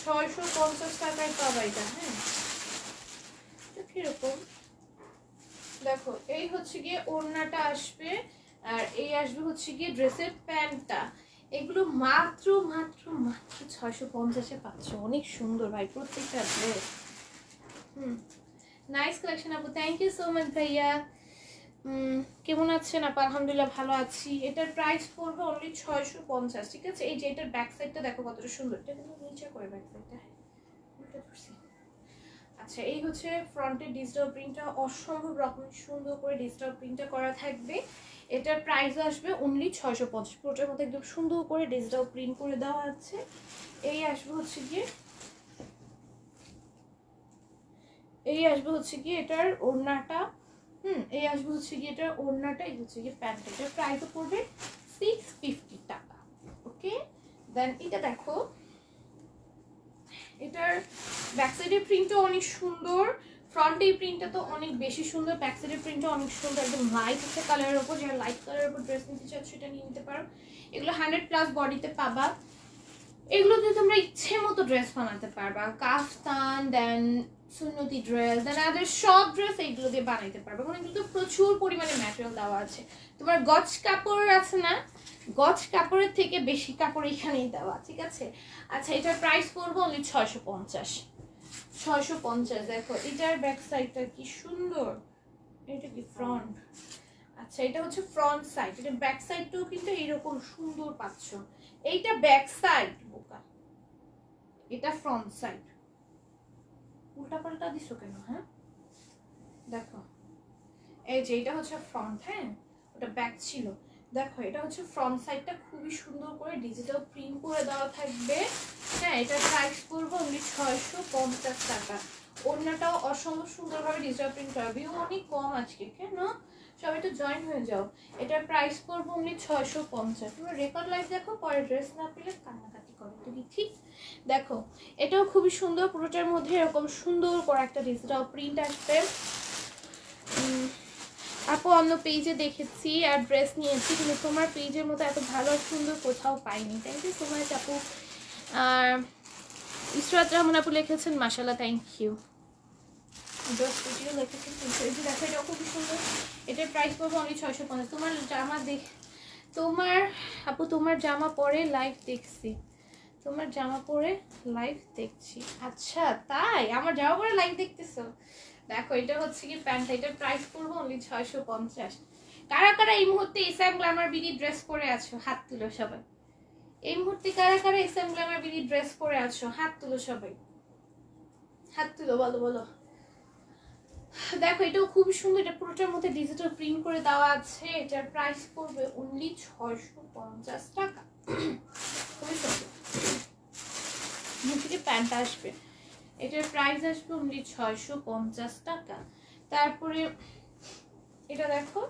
650 টাকায় পাবা এটা। হ্যাঁ কিরকম দেখো, এই হচ্ছে গিয়ে ওড়নাটা আসবে, আর এই আসবে হচ্ছে গিয়ে ড্রেসের প্যান্টটা। এগুলো মাত্র 650-এ পাচ্ছ, অনেক সুন্দর ভাই প্রত্যেকটা ড্রেস। নাইস কালেকশন আপু, থ্যাংক ইউ সো মাচ ভাইয়া। কেমন আছেন আপু? আলহামদুলিল্লাহ ভালো আছি। এটার প্রাইস পড়বে অনলি 650। ঠিক আছে, এই যে এটার ব্যাক সাইডটা দেখো কতটা সুন্দর, এটা কিন্তু নিচে করে ব্যাক সাইডটা, উল্টা করছি। আচ্ছা এই হচ্ছে ফ্রন্টের ডিজিটাল প্রিন্টটা, অসম্ভব রকমের সুন্দর করে ডিজিটাল প্রিন্টটা করা থাকবে। এটার প্রাইস আসবে অনলি 650। পুরোটার মধ্যে একদম সুন্দর করে ডিজিটাল প্রিন্ট করে দেওয়া আছে। এই আসবে হচ্ছে গিয়ে এটার ওড়নাটা, এই আসবে হচ্ছে গিয়ে এটার ওড়নাটা, এই হচ্ছে গিয়ে প্যান্টটা। এটার প্রাইসও পড়বে 650 টাকা। ওকে, দেন এটা দেখো, এটার ব্যাক সাইডের প্রিন্টটা অনেক সুন্দর, ফ্রন্টের প্রিন্টটা তো অনেক বেশি সুন্দর, ব্যাক সাইডের প্রিন্টটা অনেক সুন্দর, একদম লাইট একটা কালারের উপর, যারা লাইট কালারের উপর ড্রেস নিতে চাচ্ছ সেটা নিয়ে নিতে পারো। এগুলো 100+ বডিতে পাবা। এগুলো দিয়ে তোমরা ইচ্ছে মতো ড্রেস বানাতে পারবা, কাফতান, দেন সুন্নতি ড্রেস, দেন আদার সব ড্রেস এইগুলো দিয়ে বানাইতে পারবে। কারণ এগুলো তো প্রচুর পরিমাণে ম্যাটেরিয়াল দেওয়া আছে। তোমার গজ কাপড় আছে না, গজ কাপড়ের থেকে বেশি কাপড় এখানেই দেওয়া, ঠিক আছে। আচ্ছা এটার প্রাইস পড়বে অনলি 650। দেখো এটার ব্যাক সাইডটা কি সুন্দর, এটা কি ফ্রন্ট, আচ্ছা এটা হচ্ছে ফ্রন্ট সাইড, এটা ব্যাক সাইডটাও কিন্তু এইরকম সুন্দর পাচ্ছ। এইটা ব্যাক সাইড বোকা, এটা ফ্রন্ট সাইড, উল্টা পাল্টা দিছো কেন? হ্যাঁ দেখো, এই যে এটা হচ্ছে ফ্রন্ট, হ্যাঁ ওটা ব্যাক ছিল। দেখো এটা হচ্ছে ফ্রন্ট সাইডটা, খুবই সুন্দর করে ডিজিটাল প্রিন্ট করে দেওয়া থাকবে। হ্যাঁ এটার প্রাইস পড়বে অনলি 650 টাকা। ওড়নাটাও অসম্ভব সুন্দরভাবে ডিজিটাল প্রিন্ট করা। ভিউ অনেক কম আজকে, কেন সবাই তো জয়েন হয়ে যাও। এটার প্রাইস পড়বে অনলি 650। তোমরা রেকর্ড লাইভ দেখো, পরে ড্রেস না পেলে কান্নাকাটি করো, তুমি ঠিক। দেখো এটাও খুবই সুন্দর, পুরোটার মধ্যে এরকম সুন্দর করে একটা ডিজিটাল প্রিন্ট আসবে। আপু অন্য পেজে দেখেছি আর ড্রেস নিয়েছি, কিন্তু তোমার পেজের মতো এত ভালো আর সুন্দর কোথাও পাইনি। থ্যাংক ইউ সো মাচ আপু। আর ইসরাত রহমান আপু লিখেছেন মাশাআল্লাহ, থ্যাংক ইউ। লিখেছেন দেখো, এটাও খুবই সুন্দর। এটার প্রাইস পড়বে অনলি 650। তোমার জামা তোমার আপু তোমার জামা পরে লাইভ দেখছি, তোমার জামা পরে লাইভ দেখছি। আচ্ছা তাই, আমার জামা পরে লাইভ দেখতেছো? দেখো এটা হচ্ছে কি প্যান্টটা, এটার প্রাইস পড়বে অনলি 650। কারা কারা এই মুহূর্তে এসএম গ্ল্যামার বিডি ড্রেস পরে আছো হাত তুলো সবাই। এই মুহূর্তে কারা কারা এসএম গ্ল্যামার বিডি ড্রেস পরে আছো হাত তুলো সবাই, হাত তুলো, বলো বলো। দেখো এটাও খুবই সুন্দর, এটা পুরোটার মধ্যে ডিজিটাল প্রিন্ট করে দেওয়া আছে। এটার প্রাইস পড়বে অনলি 650 টাকা। খুবই সুন্দর। মুখে প্যান্ট আসবে, এটার প্রাইস আসবে অনলি 650 টাকা। তারপরে এটা দেখো,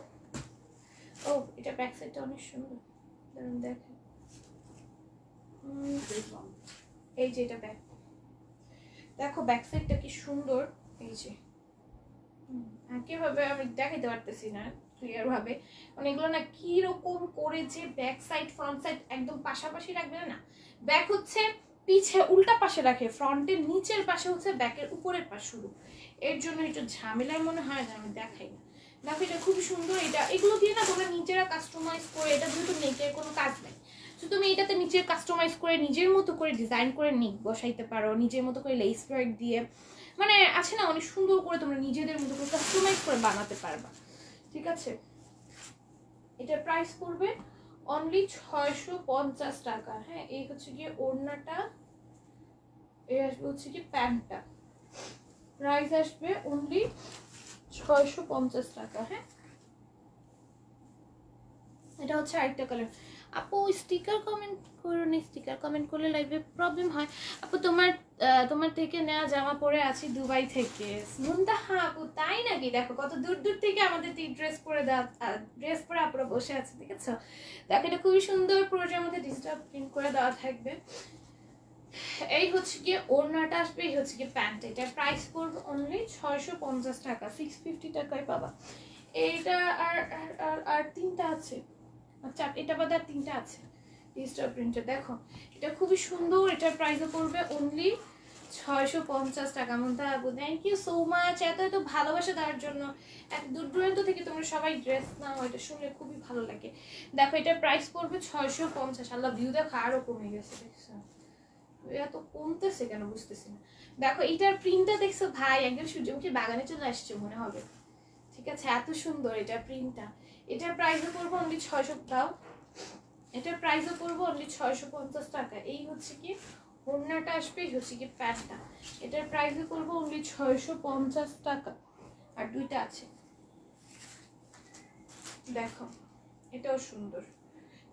ও এটা ব্যাক সাইডটা অনেক সুন্দর, দেখো এই যে এটা ব্যাক, দেখো ব্যাক সাইডটা কি সুন্দর। এই যে কিভাবে আমি দেখাইতে পারতেছি না ক্লিয়ার ভাবে, অনেকগুলো না কিরকম করে যে ব্যাক সাইড ফ্রন্ট সাইড একদম পাশাপাশি রাখবে না, ব্যাক হচ্ছে পিছে উল্টা পাশে রাখে, ফ্রন্টের নিচের পাশে হচ্ছে ব্যাকের উপরের পাশ শুরু, এর জন্য একটু ঝামেলার মনে হয় না, আমি দেখাই না। দেখো এটা খুবই সুন্দর, এটা এগুলো দিয়ে না তোমরা নিজেরা কাস্টমাইজ করে, এটা যেহেতু নেকের কোনো কাজ নেই, তো তুমি এটাতে নিচের কাস্টমাইজ করে নিজের মতো করে ডিজাইন করে নেক বসাইতে পারো, নিজের মতো করে লেস ওয়ার্ক দিয়ে, মানে আছে না অনেক সুন্দর করে তোমরা নিজেদের মতো করে কাস্টমাইজ করে বানাতে পারবা, ঠিক আছে। এটার প্রাইস পড়বে অনলি 650 টাকা। হ্যাঁ, এই হচ্ছে গিয়ে ওড়নাটা, এই আসবে হচ্ছে কি প্যান্টটা, প্রাইস আসবে অনলি 650 টাকা। হ্যাঁ, এটা হচ্ছে আরেকটা কালার। আপু স্টিকার কমেন্ট করো না, স্টিকার কমেন্ট করলে লাইভে প্রবলেম হয়। আপু তোমার থেকে নেওয়া জামা পরে আছি দুবাই থেকে। হ্যাঁ আপু তাই নাকি? দেখো কত দূর দূর থেকে আমাদের ড্রেস পরে আপুরা বসে আছে, ঠিক আছে। দেখো এটা খুবই সুন্দর, পুরোটার মধ্যে ডিজিটাল প্রিন্ট করে দেওয়া থাকবে। এই হচ্ছে গিয়ে ওড়নাটা আসবে, এই হচ্ছে গিয়ে প্যান্ট। এটার প্রাইস পড়বে অনলি 650 টাকা, 650 টাকায় পাবা। এইটা আর তিনটা আছে, আচ্ছা এটা বাদে আর তিনটা আছে ডিজিটাল প্রিন্টের। দেখো এটা খুবই সুন্দর, এটার প্রাইসও পড়বে অনলি 650 টাকা। মমতা আপু থ্যাংক ইউ সো মাচ এত এত ভালোবাসা দেওয়ার জন্য। এত দূর দূরান্ত থেকে তোমরা সবাই ড্রেস নাও, এটা শুনলে খুবই ভালো লাগে। দেখো এটার প্রাইস পড়বে 650। আল্লাহ ভিউ দেখো আরো কমে গেছে, দেখছো এত কমতেছে কেন বুঝতেছি না। দেখো এটার প্রিন্টটা দেখছো ভাই, একদম সূর্যমুখী বাগানে চলে আসছে মনে হবে, ঠিক আছে, এত সুন্দর এটা প্রিন্টটা। এটার প্রাইসও পড়বে অনলি 600 দাও, এটার প্রাইসও পড়বে অনলি 650 টাকা। এই হচ্ছে কি ওড়নাটা আসবে, এই হচ্ছে কি প্যান্টটা, এটার প্রাইসও পড়বে অনলি 650 টাকা। আর দুইটা আছে, দেখো এটাও সুন্দর,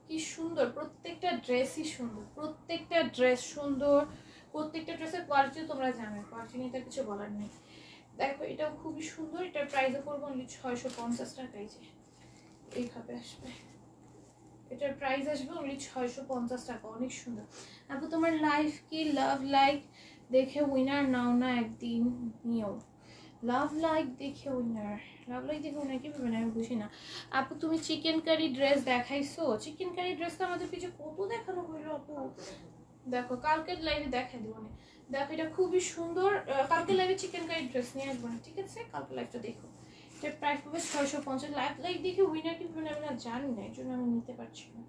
কি সুন্দর, প্রত্যেকটা ড্রেসই সুন্দর, প্রত্যেকটা ড্রেস সুন্দর, প্রত্যেকটা ড্রেসের কোয়ালিটি তোমরা জানো, কোয়ালিটি নিয়ে তার কিছু বলার নেই। দেখো এটাও খুবই সুন্দর, এটার প্রাইসও পড়বে অনলি 650 টাকা। এই যে এইভাবে আসবে, এটার প্রাইস আসবে অনলি 650 টাকা, অনেক সুন্দর। আপু তোমার লাইফ কি লাভ লাইক দেখে উইনার নাও না একদিন নিও। লাভ লাইক দেখে উইনার, লাভ লাইক দেখে উইনার কি ভাবে না আমি বুঝি না। আপু তুমি চিকেন কারি ড্রেস দেখাইছো? চিকেন কারি ড্রেস তো আমাদের পিছনে কত দেখানো হইলো আপু, দেখো কালকের লাইভে দেখাই দেবো না। দেখো এটা খুবই সুন্দর, কালকে লাইভে চিকেন কারি ড্রেস নিয়ে আসবো না, ঠিক আছে, কালকে লাইভটা দেখো। এটার প্রাইস পাবে 650। লাইক দেখে উইনার কি মানে আমি না জানি না, এই জন্য আমি নিতে পারছি না।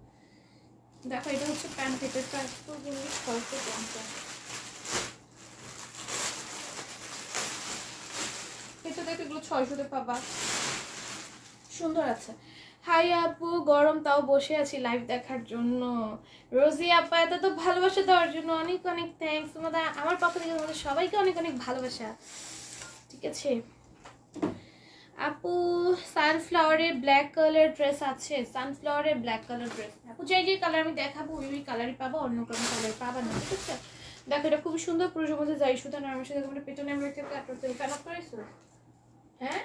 দেখো এটা হচ্ছে প্যান্ট, এটার প্রাইস পড়বে 650। এটা দেখো এগুলো 600-তে পাবা, সুন্দর আছে। হাই আপু গরম তাও বসে আছি লাইভ দেখার জন্য। রোজি আপা এত তো ভালোবাসা দেওয়ার জন্য অনেক অনেক থ্যাঙ্কস। তোমাদের আমার পক্ষ থেকে তোমাদের সবাইকে অনেক অনেক ভালোবাসা, ঠিক আছে। আপু সানফ্লাওয়ারের ব্ল্যাক কালার ড্রেস আছে? সানফ্লাওয়ারের ব্ল্যাক কালার ড্রেস আপু যে যে কালার আমি দেখাবো ওই কালারই পাবো, অন্য কোনো কালার পাবা না, ঠিক আছে। দেখো এটা খুবই সুন্দর, পুরোর মধ্যে যাই সুতা নামের সাথে তোমরা পেটনে আমরা একটা কাটতে ফ্যান অফ করেছো। হ্যাঁ,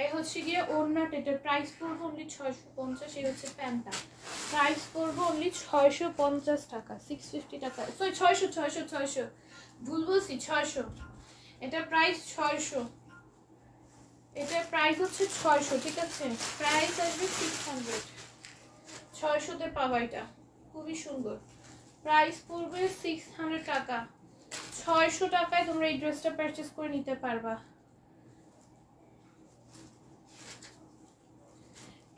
এই হচ্ছে গিয়ে ওড়নাটা, এটার প্রাইস পড়বে অনলি 650। এই হচ্ছে প্যান্টটা, প্রাইস পড়বে অনলি 650 টাকা, 650 টাকা, সরি 600 ভুল বলছি, 600। এটার প্রাইস 600। এটার প্রাইস হচ্ছে 600, ঠিক আছে? প্রাইস আসবে 600, 600-তে পাবা এটা, খুবই সুন্দর। প্রাইস পড়বে 600 টাকা। 600 টাকায় তোমরা এই ড্রেসটা পারচেজ করে নিতে পারবা।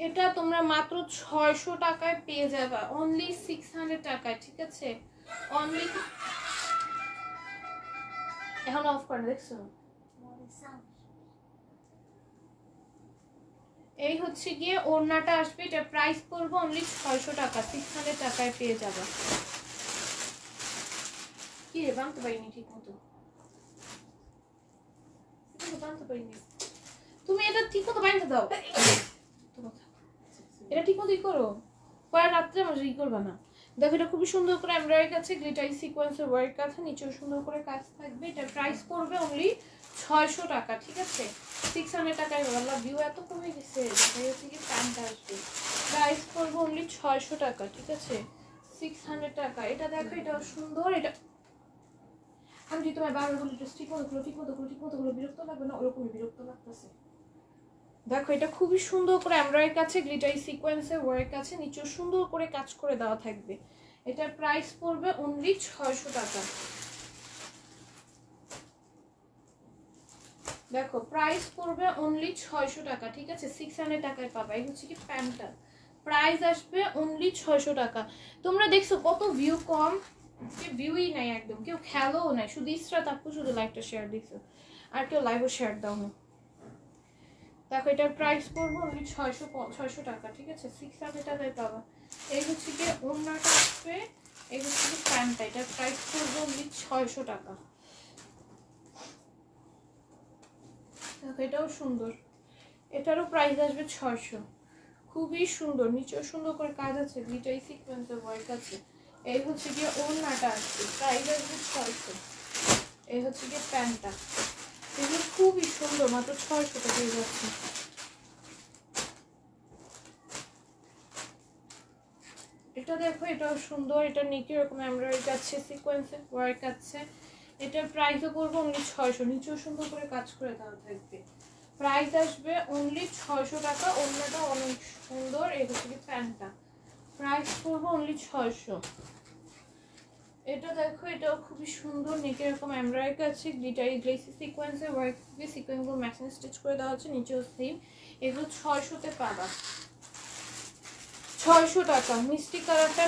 এটা তোমরা মাত্র 600 টাকায় পেয়ে যাবা, অনলি 600 টাকায়, ঠিক আছে? অনলি এখন অফ করে দেখছো, এই হচ্ছে গিয়ে ওড়নাটা আসবে। এটা প্রাইস পড়বে অনলি 600 টাকা, 600 টাকায় পেয়ে যাবা। কি রে, বানতে পারিনি ঠিক মতো, বানতে পারিনি। তুমি এটা ঠিক মতো বানতে দাও, এটা ঠিক মতোই করো, পরে রাত্রে আমার ই করবা না। দেখো এটা খুবই সুন্দর করে এমব্রয়ডারি কাছে গ্লিটারি সিকোয়েন্সের ওয়ার্ক আছে, নিচেও সুন্দর করে কাজ থাকবে। এটা প্রাইস পড়বে অনলি 600 টাকা, ঠিক আছে? 600 টাকায় বললাম, ভিউ এত কমে গেছে। দেখাই হচ্ছে কি প্যান্টটা আসবে, প্রাইস পড়বে অনলি 600 টাকা, ঠিক আছে? 600 টাকা। এটা দেখো, এটা সুন্দর। এটা আমি যদি তোমার বারবার বলি ঠিক মতো গুলো, ঠিক মতো গুলো, ঠিক মতো গুলো, বিরক্ত লাগবে না? ওরকমই বিরক্ত লাগতেছে। দেখো এটা খুবই সুন্দর করে এমব্রয়ডারি কাছে গ্লিটারি সিকোয়েন্সের ওয়ার্ক আছে, নিচেও সুন্দর করে কাজ করে দেওয়া থাকবে। এটার প্রাইস পড়বে অনলি 600 টাকা। দেখো প্রাইস পড়বে অনলি 600 টাকা, ঠিক আছে? 600 টাকায় পাবা। এই হচ্ছে কি প্যান্টটা, প্রাইস আসবে অনলি 600 টাকা। তোমরা দেখছো কত ভিউ কম, ভিউই নাই একদম, কেউ খেলোও নাই, শুধু ইসরাত আপু শুধু লাইভটা শেয়ার দিছো, আর কেউ লাইভও শেয়ার দাও না। দেখো এটার প্রাইস পড়বে অনলি 600 টাকা, ঠিক আছে? 600 টাকায় পাবা। এই হচ্ছে কি ওড়নাটা আসবে, এই হচ্ছে কি প্যান্টটা। এটার প্রাইস পড়বে অনলি 600 টাকা। দেখো এটাও সুন্দর, এটারও প্রাইস আসবে 600। খুবই সুন্দর, নিচেও সুন্দর করে কাজ আছে, গ্লিটারি সিকোয়েন্সের ওয়ার্ক আছে। এই হচ্ছে গিয়ে ওড়নাটা আসবে, প্রাইস আসবে 600। এই হচ্ছে গিয়ে প্যান্টটা, এগুলো খুবই সুন্দর, মাত্র 600 টাকা যাচ্ছে। এটা দেখো এটাও সুন্দর, এটা নিচে এরকম এমব্রয়ডারি আছে, সিকোয়েন্সের ওয়ার্ক আছে। এটার প্রাইসও পড়বে অনলি 600, নিচেও সুন্দর করে কাজ করে দেওয়া থাকবে। প্রাইস আসবে অনলি 600 টাকা। ওড়নাটা অনেক সুন্দর। এই হচ্ছে কি প্যান্টটা, প্রাইস পড়বে অনলি 600। এটা দেখো এটাও খুবই সুন্দর, নেকে এরকম এমব্রয়ডারি আছে, গ্লিটারি গ্লেসি সিকোয়েন্সের ওয়ার্ক দিয়ে সিকোয়েন্সগুলো ম্যাচিং স্টিচ করে দেওয়া আছে, নিচেও সেম। এগুলো 600-তে পাবা, 600 টাকা। মিষ্টি কালারটা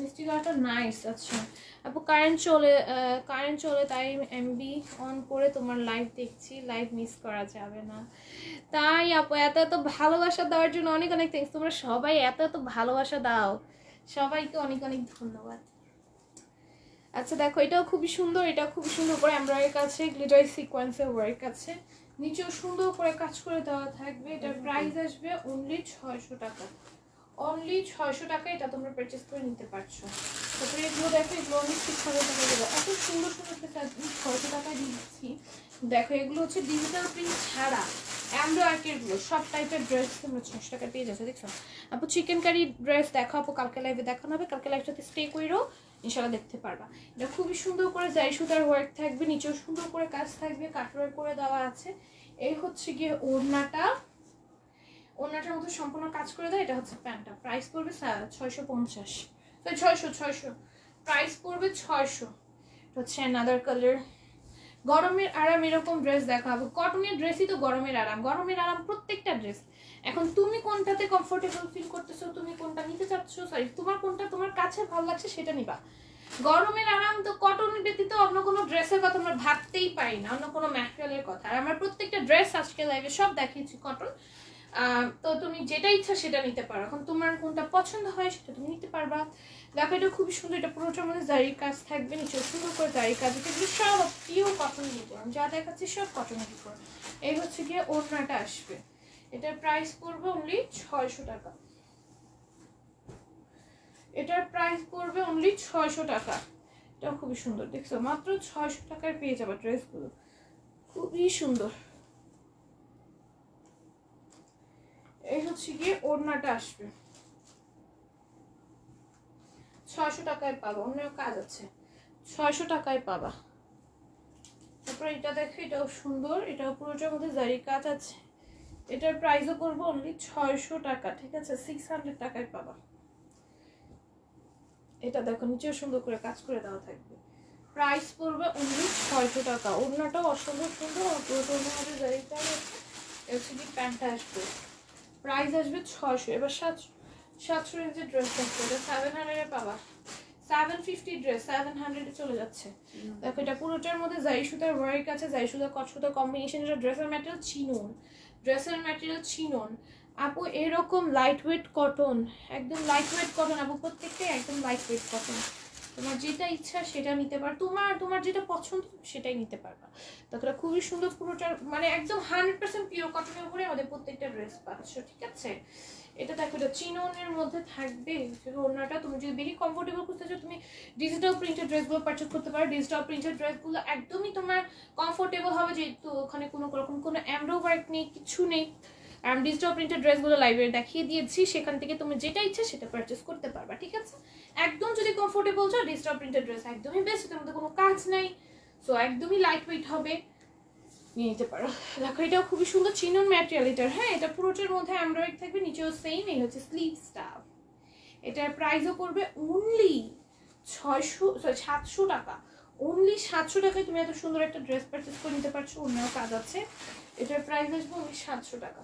মিষ্টি কালারটা নাইস। আচ্ছা আপু কারেন্ট চলে তাই এমবি অন করে তোমার লাইভ দেখছি, লাইভ মিস করা যাবে না। তাই আপু এত এত ভালোবাসা দেওয়ার জন্য অনেক অনেক থ্যাঙ্কস। তোমরা সবাই এত এত ভালোবাসা দাও, সবাইকে অনেক অনেক ধন্যবাদ। আচ্ছা দেখো এটাও খুবই সুন্দর, এটাও খুবই সুন্দর করে এমব্রয়ডারি কাছে গ্লিটারি সিকোয়েন্সের ওয়ার্ক আছে, নিচেও সুন্দর করে কাজ করে দেওয়া থাকবে। এটার প্রাইস আসবে অনলি 600 টাকা, অনলি 600 টাকা। এটা তোমরা পারচেস করে নিতে পারছো। তারপরে এগুলো দেখো, এগুলো অনলি 600 টাকা দেবো। এত সুন্দর সুন্দর 600 টাকায় দিচ্ছি। দেখো এগুলো হচ্ছে ডিজিটাল প্রিন্ট ছাড়া এমব্রয়ডারিগুলো, সব টাইপের ড্রেস তোমরা 600 টাকা পেয়ে যাচ্ছে। দেখছো আপু চিকেন কারি ড্রেস দেখো আপু, কালকে লাইভে দেখানো হবে, কালকে লাইভটাতে স্টে করেও ইনশাল্লাহ দেখতে পারবা। এটা খুবই সুন্দর করে জারি সুতার ওয়ার্ক থাকবে, নিচেও সুন্দর করে কাজ থাকবে, কাটওয়ার্ক করে দেওয়া আছে। এই হচ্ছে গিয়ে ওড়নাটা, ওড়নাটার মধ্যে সম্পূর্ণ কাজ করে দেয়। এটা হচ্ছে প্যান্টটা, প্রাইস পড়বে 650, 600 প্রাইস পড়বে 600। এটা হচ্ছে অ্যানাদার কালার। গরমের আরাম এরকম ড্রেস দেখাবো, কটনের ড্রেসই তো গরমের আরাম, গরমের আরাম প্রত্যেকটা ড্রেস। এখন তুমি কোনটাতে কমফোর্টেবল ফিল করতেছো, তুমি কোনটা নিতে চাচ্ছ, সরি তোমার কোনটা তোমার কাছে ভালো লাগছে সেটা নিবা। গরমের আরাম তো কটনের ব্যতীত অন্য কোনো ড্রেসের কথা আমরা ভাবতেই পারি না, অন্য কোনো ম্যাটেরিয়ালের কথা। আর আমার প্রত্যেকটা ড্রেস আজকে লাইভে সব দেখিয়েছি কটন। তো তুমি যেটা ইচ্ছা সেটা নিতে পারো, এখন তোমার কোনটা পছন্দ হয় সেটা তুমি নিতে পারবা। দেখো এটা খুবই সুন্দর, এটা পুরোটার মধ্যে জারির কাজ থাকবে, নিচে সুন্দর করে জারির কাজ, এগুলো সব পিওর কটনের উপর, যা দেখাচ্ছি সব কটনের উপর। এই হচ্ছে গিয়ে ওড়নাটা আসবে, এটার প্রাইস পড়বে অনলি 600 টাকা। এটার প্রাইস পড়বে অনলি 600 টাকা। এটা খুবই সুন্দর, দেখছো মাত্র 600 টাকায় পেয়ে যাবে ড্রেসগুলো, খুবই সুন্দর। এই হচ্ছে গিয়ে ওড়নাটা আসবে, 600 টাকায় পাবা, অন্য কাজ আছে, 600 টাকায় পাবা। তারপর এটা দেখো, এটাও সুন্দর, এটাও পুরোটার মধ্যে জারি কাজ আছে। এটার প্রাইসও করবো অনলি 600 টাকা, ঠিক আছে? 600 টাকায় পাবা। এটা দেখো নিচেও সুন্দর করে কাজ করে দেওয়া থাকবে, প্রাইস পড়বে অনলি 600 টাকা। ওড়নাটাও অসম্ভব সুন্দর, পুরোটার মধ্যে জারি কাজ আছে। এলসিডি প্যান্টটা আসবে, প্রাইস আসবে 600। এবার 700 রেঞ্জের ড্রেস দেখো, এটা 700 এ পাবা। 750 ড্রেস 700 এ চলে যাচ্ছে। দেখো এটা পুরোটার মধ্যে জারি সুতার ওয়ার্ক আছে, জারি সুতা কট সুতা কম্বিনেশন। এটা ড্রেসের ম্যাটেরিয়াল চিনন, ড্রেসের ম্যাটেরিয়াল চিনন আপু। এরকম লাইট ওয়েট কটন, একদম লাইট ওয়েট কটন আপু, প্রত্যেকটাই একদম লাইট ওয়েট কটন। তোমার যেটা ইচ্ছা সেটা নিতে পারো, তোমার যেটা পছন্দ সেটাই নিতে পারবা। তারপরে খুবই সুন্দর, পুরোটার মানে একদম 100% পিওর কটনের উপরে আমাদের প্রত্যেকটা ড্রেস পাচ্ছ, ঠিক আছে? এটা দেখো, এটা চিননের মধ্যে থাকবে ওড়নাটা। তুমি যদি বেশি কমফোর্টেবল করতে চাও, তুমি ডিজিটাল প্রিন্টেড ড্রেসগুলো পারচেজ করতে পারো। ডিজিটাল প্রিন্টেড ড্রেসগুলো একদমই তোমার কমফোর্টেবল হবে, যেহেতু ওখানে কোনো রকম কোনো এমব্রো ওয়ার্ক নেই, কিছু নেই। আমি ডিজিটাল প্রিন্টেড ড্রেসগুলো লাইভে দেখিয়ে দিয়েছি, সেখান থেকে তুমি যেটা ইচ্ছা সেটা পারচেজ করতে পারবা, ঠিক আছে? একদম যদি কমফোর্টেবল চাও, ডিজিটাল প্রিন্টেড ড্রেস একদমই বেস্ট, এটার মধ্যে কোনো কাজ নেই, সো একদমই লাইট ওয়েট হবে, নিয়ে নিতে পারো। দেখো এটাও খুবই সুন্দর চিনন ম্যাটেরিয়াল এটার। হ্যাঁ, এটা পুরোটার মধ্যে এমব্রয়েড থাকবে, নিচেও সেম। এই হচ্ছে স্লিভসটা। এটার প্রাইসও করবে অনলি 700 টাকা। অনলি 700 টাকায় তুমি এত সুন্দর একটা ড্রেস পারচেজ করে নিতে পারছো, অন্য কাজ আছে। এটার প্রাইস আসবে অনলি 700 টাকা।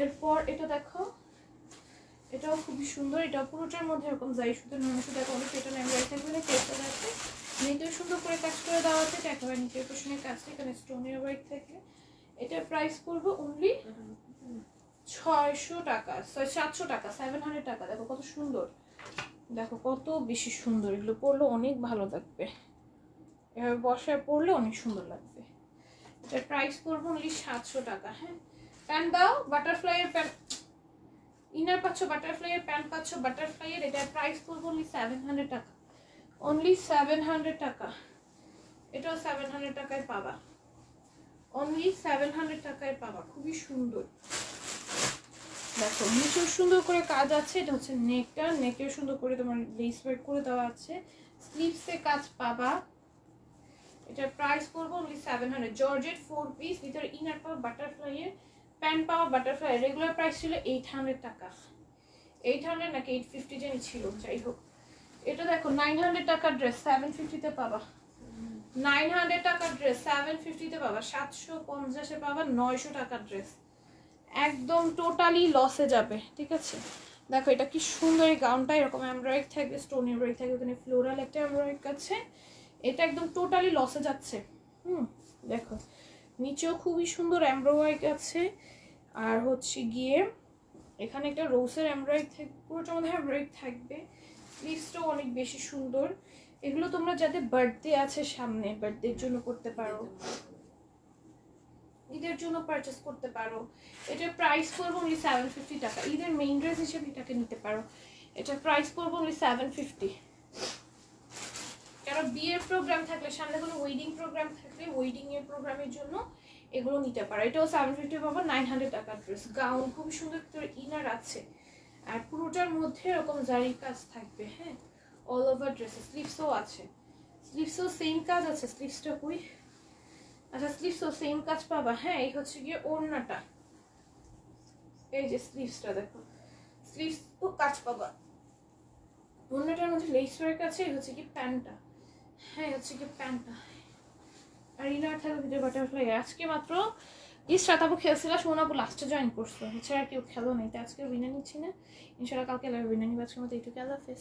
এরপর এটা দেখো, এটাও খুবই সুন্দর। এটা পুরোটার মধ্যে এরকম জারি সুতো, নরম সুতো, অনেক পেটার্ন এমব্রয়েড থাকবে, চেষ্টা আছে। নিচেও সুন্দর করে কাজ করে দেওয়া আছে, এটা একেবারে নিচের পোর্শনে কাজ, এখানে স্টোনের ওয়ার্ক থাকবে। এটার প্রাইস পড়বে অনলি 600 টাকা, 700 টাকা, 700 টাকা। দেখো কত সুন্দর, দেখো কত বেশি সুন্দর। এগুলো পরলে অনেক ভালো লাগবে, এভাবে বসায় পরলে অনেক সুন্দর লাগবে। এটার প্রাইস পড়বে অনলি 700 টাকা। হ্যাঁ, প্যান্ট দাও, বাটারফ্লাই এর প্যান্ট ইনার পাচ্ছ, বাটারফ্লাই এর প্যান্ট পাচ্ছ, বাটারফ্লাই এর। এটার প্রাইস পড়বে অনলি 700 টাকা, অনলি 700 টাকা। এটাও 700 টাকায় পাবা, অনলি 700 টাকায় পাবা। খুবই সুন্দর, দেখো নিচেও সুন্দর করে কাজ আছে। এটা হচ্ছে নেকটা, নেকেও সুন্দর করে তোমার লেস ওয়ার্ক করে দেওয়া আছে, স্লিভসে কাজ পাবা। এটার প্রাইস পড়বে অনলি 700। জর্জেট 4 পিস, ভিতরে ইনার পাওয়া, বাটারফ্লাই এর প্যান্ট পাওয়া, বাটারফ্লাই। রেগুলার প্রাইস ছিল 800 টাকা, 800 নাকি 850 জানি ছিল, যাই হোক। এটা দেখো 900 টাকার ড্রেস 750 তে পাবা। 900 টাকার ড্রেস 750 তে পাবা, 750 এ পাবা 900 টাকার ড্রেস। একদম টোটালি লসে যাবে, ঠিক আছে? দেখো এটা কি সুন্দর, এই গাউনটা এরকম এমব্রয়েড থাকবে, স্টোন এমব্রয়েড থাকবে, এখানে ফ্লোরাল একটা এমব্রয়েড আছে। এটা একদম টোটালি লসে যাচ্ছে। দেখো নিচেও খুবই সুন্দর এমব্রয়েড আছে, আর হচ্ছে গিয়ে এখানে একটা রোসের এমব্রয়েড থাকবে, পুরোটার মধ্যে এমব্রয়েড থাকবে। স্লিভসটাও অনেক বেশি সুন্দর। এগুলো তোমরা যাদের বার্থডে আছে সামনে, বার্থডের জন্য করতে পারো, ঈদের জন্য পারচেস করতে পারো। এটার প্রাইস পড়বে অনলি 750 টাকা। ঈদের মেইন ড্রেস হিসেবে এটাকে নিতে পারো। এটার প্রাইস পড়বে অনলি 750। কারণ বিয়ের প্রোগ্রাম থাকলে, সামনে কোনো ওয়েডিং প্রোগ্রাম থাকলে, ওয়েডিং এর প্রোগ্রামের জন্য এগুলো নিতে পারো। এটাও 750 পাবো। 900 টাকার ড্রেস, গাউন খুবই সুন্দর, ভিতরে ইনার আছে, আর পুরোটার মধ্যে এরকম জারি কাজ থাকবে। হ্যাঁ, অল ওভার ড্রেসে স্লিভসও আছে, স্লিভসও সেম কাজ আছে। স্লিভসটা কই? আচ্ছা, স্লিভসও সেম কাজ পাবা। হ্যাঁ, এই হচ্ছে গিয়ে ওড়নাটা, এই যে স্লিভসটা দেখো, স্লিভস তো কাজ পাবা। ওড়নাটার মধ্যে লেস ওয়ার্ক আছে। এই হচ্ছে কি প্যান্টটা, হ্যাঁ হচ্ছে কি প্যান্টটা, আর ইনার থাকবে ভিতরে বাটারফ্লাই। আজকে মাত্র ইসরাত আপু খেলছিল, সোনা আপু লাস্টে জয়েন করছো, এছাড়া কেউ খেলো নেই। তো আজকে উইনার নিচ্ছি না, ইনশাল্লাহ কালকে উইনার নিবে। আজকের মতো এইটুকু, আল্লাহ হাফেজ।